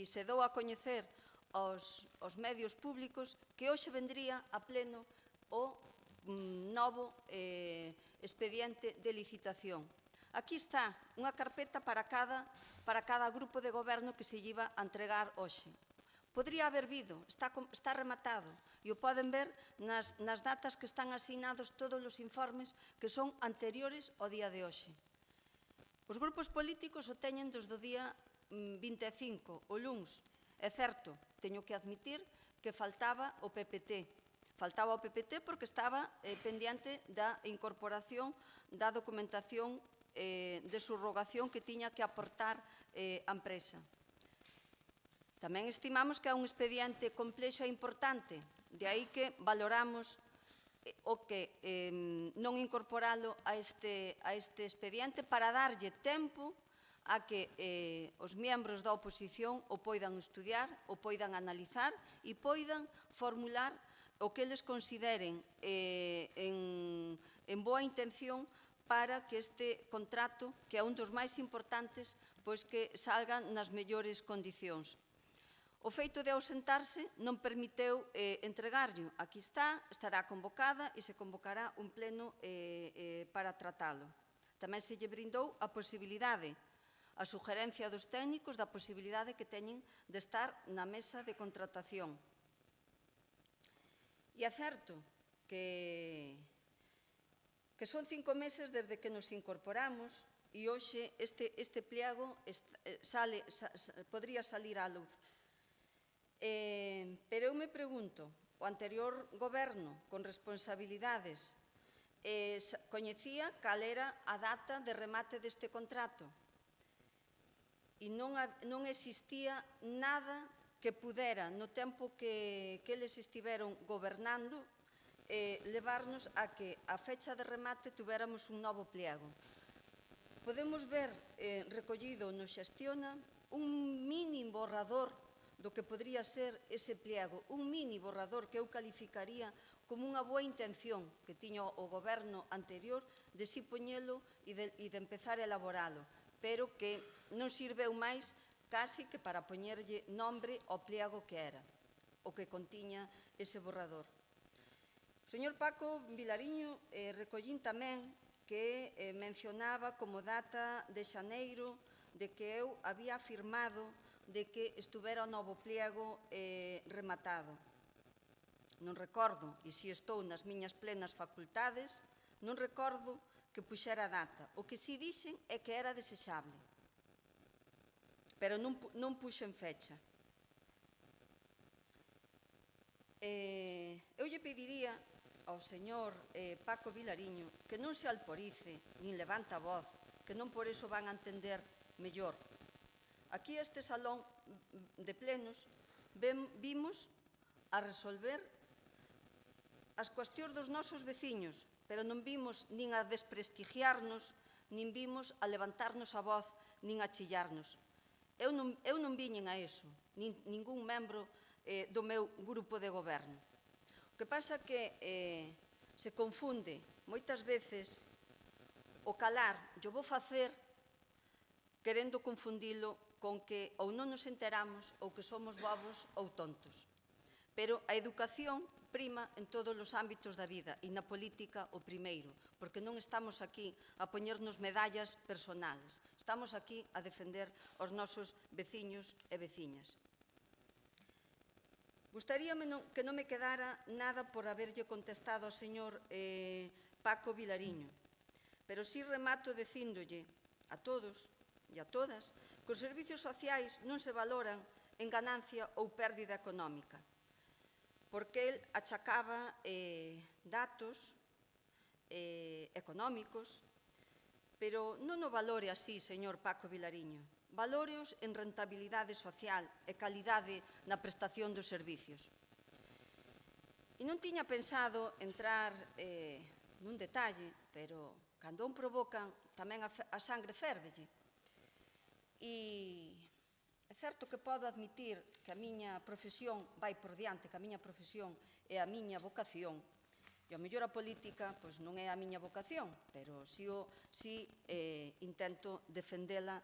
se dou a coñecer aos medios públicos, que hoxe vendría a pleno o novo expediente de licitación. Aquí está unha carpeta para cada grupo de goberno que se lle iba a entregar hoxe. Podría haber vido, está rematado, e o poden ver nas datas que están asinados todos os informes que son anteriores ao día de hoxe. Os grupos políticos o teñen desde o día 25, o luns. É certo, teño que admitir que faltaba o PPT. Faltaba o PPT porque estaba pendiente da incorporación da documentación de subrogación que tiña que aportar a empresa. Tamén estimamos que é un expediente complexo e importante, de aí que valoramos o que non incorporalo a este expediente para darlle tempo a que os membros da oposición o poidan estudiar, o poidan analizar e poidan formular o que eles consideren en boa intención para que este contrato, que é un dos máis importantes, pois que salgan nas mellores condicións. O feito de ausentarse non permiteu entregarllo. Aquí estará convocada e se convocará un pleno para tratalo. Tamén se lle brindou a posibilidade, a sugerencia dos técnicos da posibilidade que teñen de estar na mesa de contratación. E é certo que son 5 meses desde que nos incorporamos e hoxe este pliego podría salir á luz. Pero eu me pregunto, o anterior goberno con responsabilidades coñecía cal era a data de remate deste contrato e non existía nada que pudera, no tempo que eles estiveron gobernando, levarnos a que a fecha de remate tuviéramos un novo pliego. Podemos ver recollido no Xestiona un mini borrador do que podría ser ese pliego, un mini borrador que eu calificaría como unha boa intención que tiña o goberno anterior de si poñelo e de empezar a elaboralo, pero que non sirveu máis casi que para poñerlle nombre ao pliego que era, o que contiña ese borrador. O señor Paco Vilariño recollín tamén que mencionaba como data de xaneiro de que eu había afirmado de que estuvera o novo pliego rematado. Non recordo, e se estou nas miñas plenas facultades, non recordo que puxera data. O que si dixen é que era desexable, pero non puxen fecha. Eu lle pediría ao señor Paco Vilariño que non se alporice nin levanta a voz, que non por iso van a entender mellor. Aquí este salón de plenos vimos a resolver as cuestións dos nosos veciños, pero non vimos nin a desprestigiarnos, nin vimos a levantarnos a voz, nin a chillarnos. Eu non viñen a iso, ningún membro do meu grupo de goberno. O que pasa que se confunde moitas veces o calar, yo vou facer querendo confundilo con que ou non nos enteramos ou que somos bobos ou tontos. Pero a educación prima en todos os ámbitos da vida e na política o primeiro, porque non estamos aquí a poñernos medallas personales, estamos aquí a defender os nosos veciños e veciñas. Gustaríame que non me quedara nada por haberlle contestado ao señor Paco Vilariño, pero si remato dicíndolle a todos e a todas que os servicios sociais non se valoran en ganancia ou pérdida económica, porque el achacaba datos económicos, pero non o valore así, señor Paco Vilariño. Valóreos en rentabilidade social e calidade na prestación dos servicios. E non tiña pensado entrar nun detalle, pero cando un provocan tamén a sangre férvelle. E é certo que podo admitir que a miña profesión vai por diante, que a miña profesión é a miña vocación, e ao mellor a política non é a miña vocación, pero si intento defendela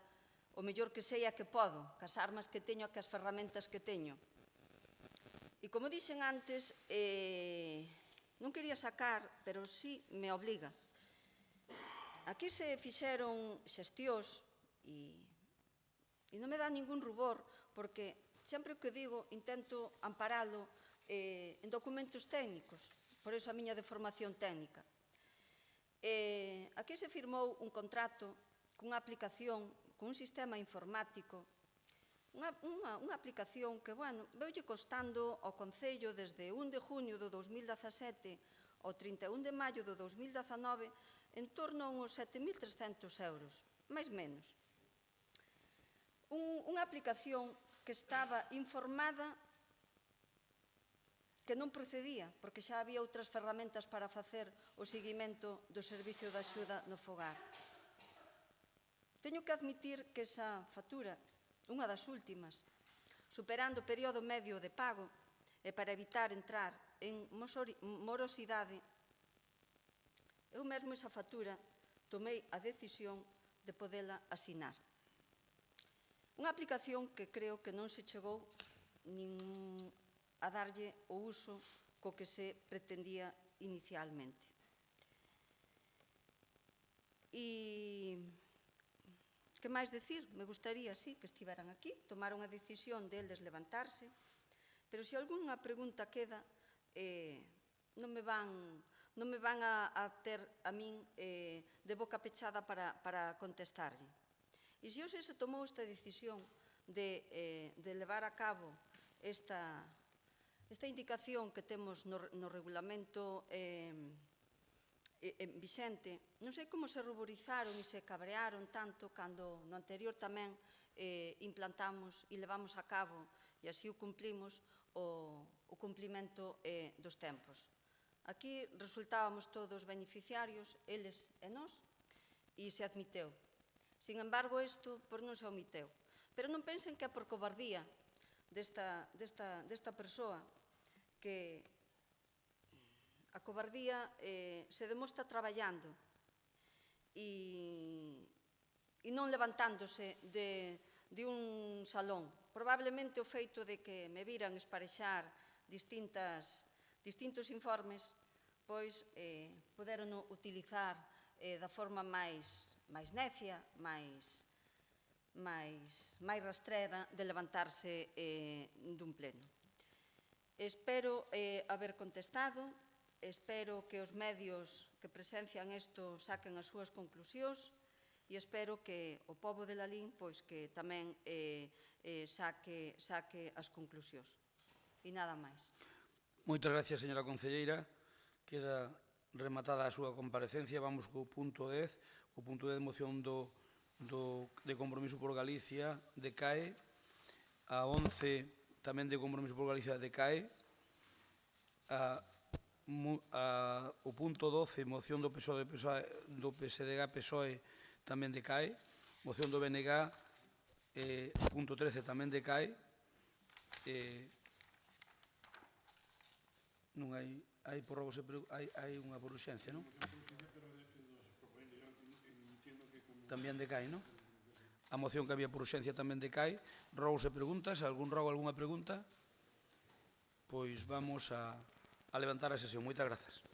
o mellor que sei a que podo, cas armas que teño, cas ferramentas que teño. E como dixen antes, non quería sacar, pero si me obliga. Aquí se fixeron xestións e non me dá ningún rubor, porque sempre que digo intento amparalo en documentos técnicos, por iso a miña de formación técnica. Aquí se firmou un contrato cunha aplicación, cun sistema informático, unha aplicación que, bueno, veulle costando ao Concello desde 1 de junio do 2017 ao 31 de maio do 2019 en torno a uns 7.300 euros, máis menos. Unha aplicación que estaba informada que non procedía, porque xa había outras ferramentas para facer o seguimento do servicio de axuda no fogar. Teño que admitir que esa factura, unha das últimas, superando o período medio de pago, e para evitar entrar en morosidade, eu mesmo esa factura tomei a decisión de podela asinar. Unha aplicación que creo que non se chegou nin a darlle o uso co que se pretendía inicialmente. E que máis decir? Me gustaría, sí, que estiveran aquí, tomaron a decisión deles levantarse, pero se algunha pregunta queda, non me van a ter a min de boca pechada para contestarlle. E se hoxe se tomou esta decisión de levar a cabo esta indicación que temos no regulamento vixente, non sei como se ruborizaron e se cabrearon tanto cando no anterior tamén implantamos e levamos a cabo e así o cumplimos o cumplimento dos tempos. Aquí resultábamos todos beneficiarios, eles e nós, e se admiteu. Sin embargo, isto non se omiteu. Pero non pensen que é por cobardía desta persoa que A cobardía se demostra traballando e non levantándose de un salón. Probablemente o feito de que me viran esparexar distintos informes, pois poderon utilizar da forma máis necia, máis rastrera de levantarse dun pleno. Espero haber contestado, espero que os medios que presencian isto saquen as súas conclusións e espero que o pobo de Lalín que tamén saque as conclusións. E nada máis. Moitas gracias, señora concelleira. Queda rematada a súa comparecencia. Vamos co punto 10. O punto 10, moción de compromiso por Galicia decae. A 11, tamén de compromiso por Galicia decae. O punto 12, moción do PSDG-PSOE tamén decae. Moción do BNG, punto 13, tamén decae. Non hai unha por urxencia, non? Tamén decae, non? A moción que había por urxencia tamén decae. Rogos e preguntas. Algunha pregunta? Pois vamos a levantar a sesión. Moitas grazas.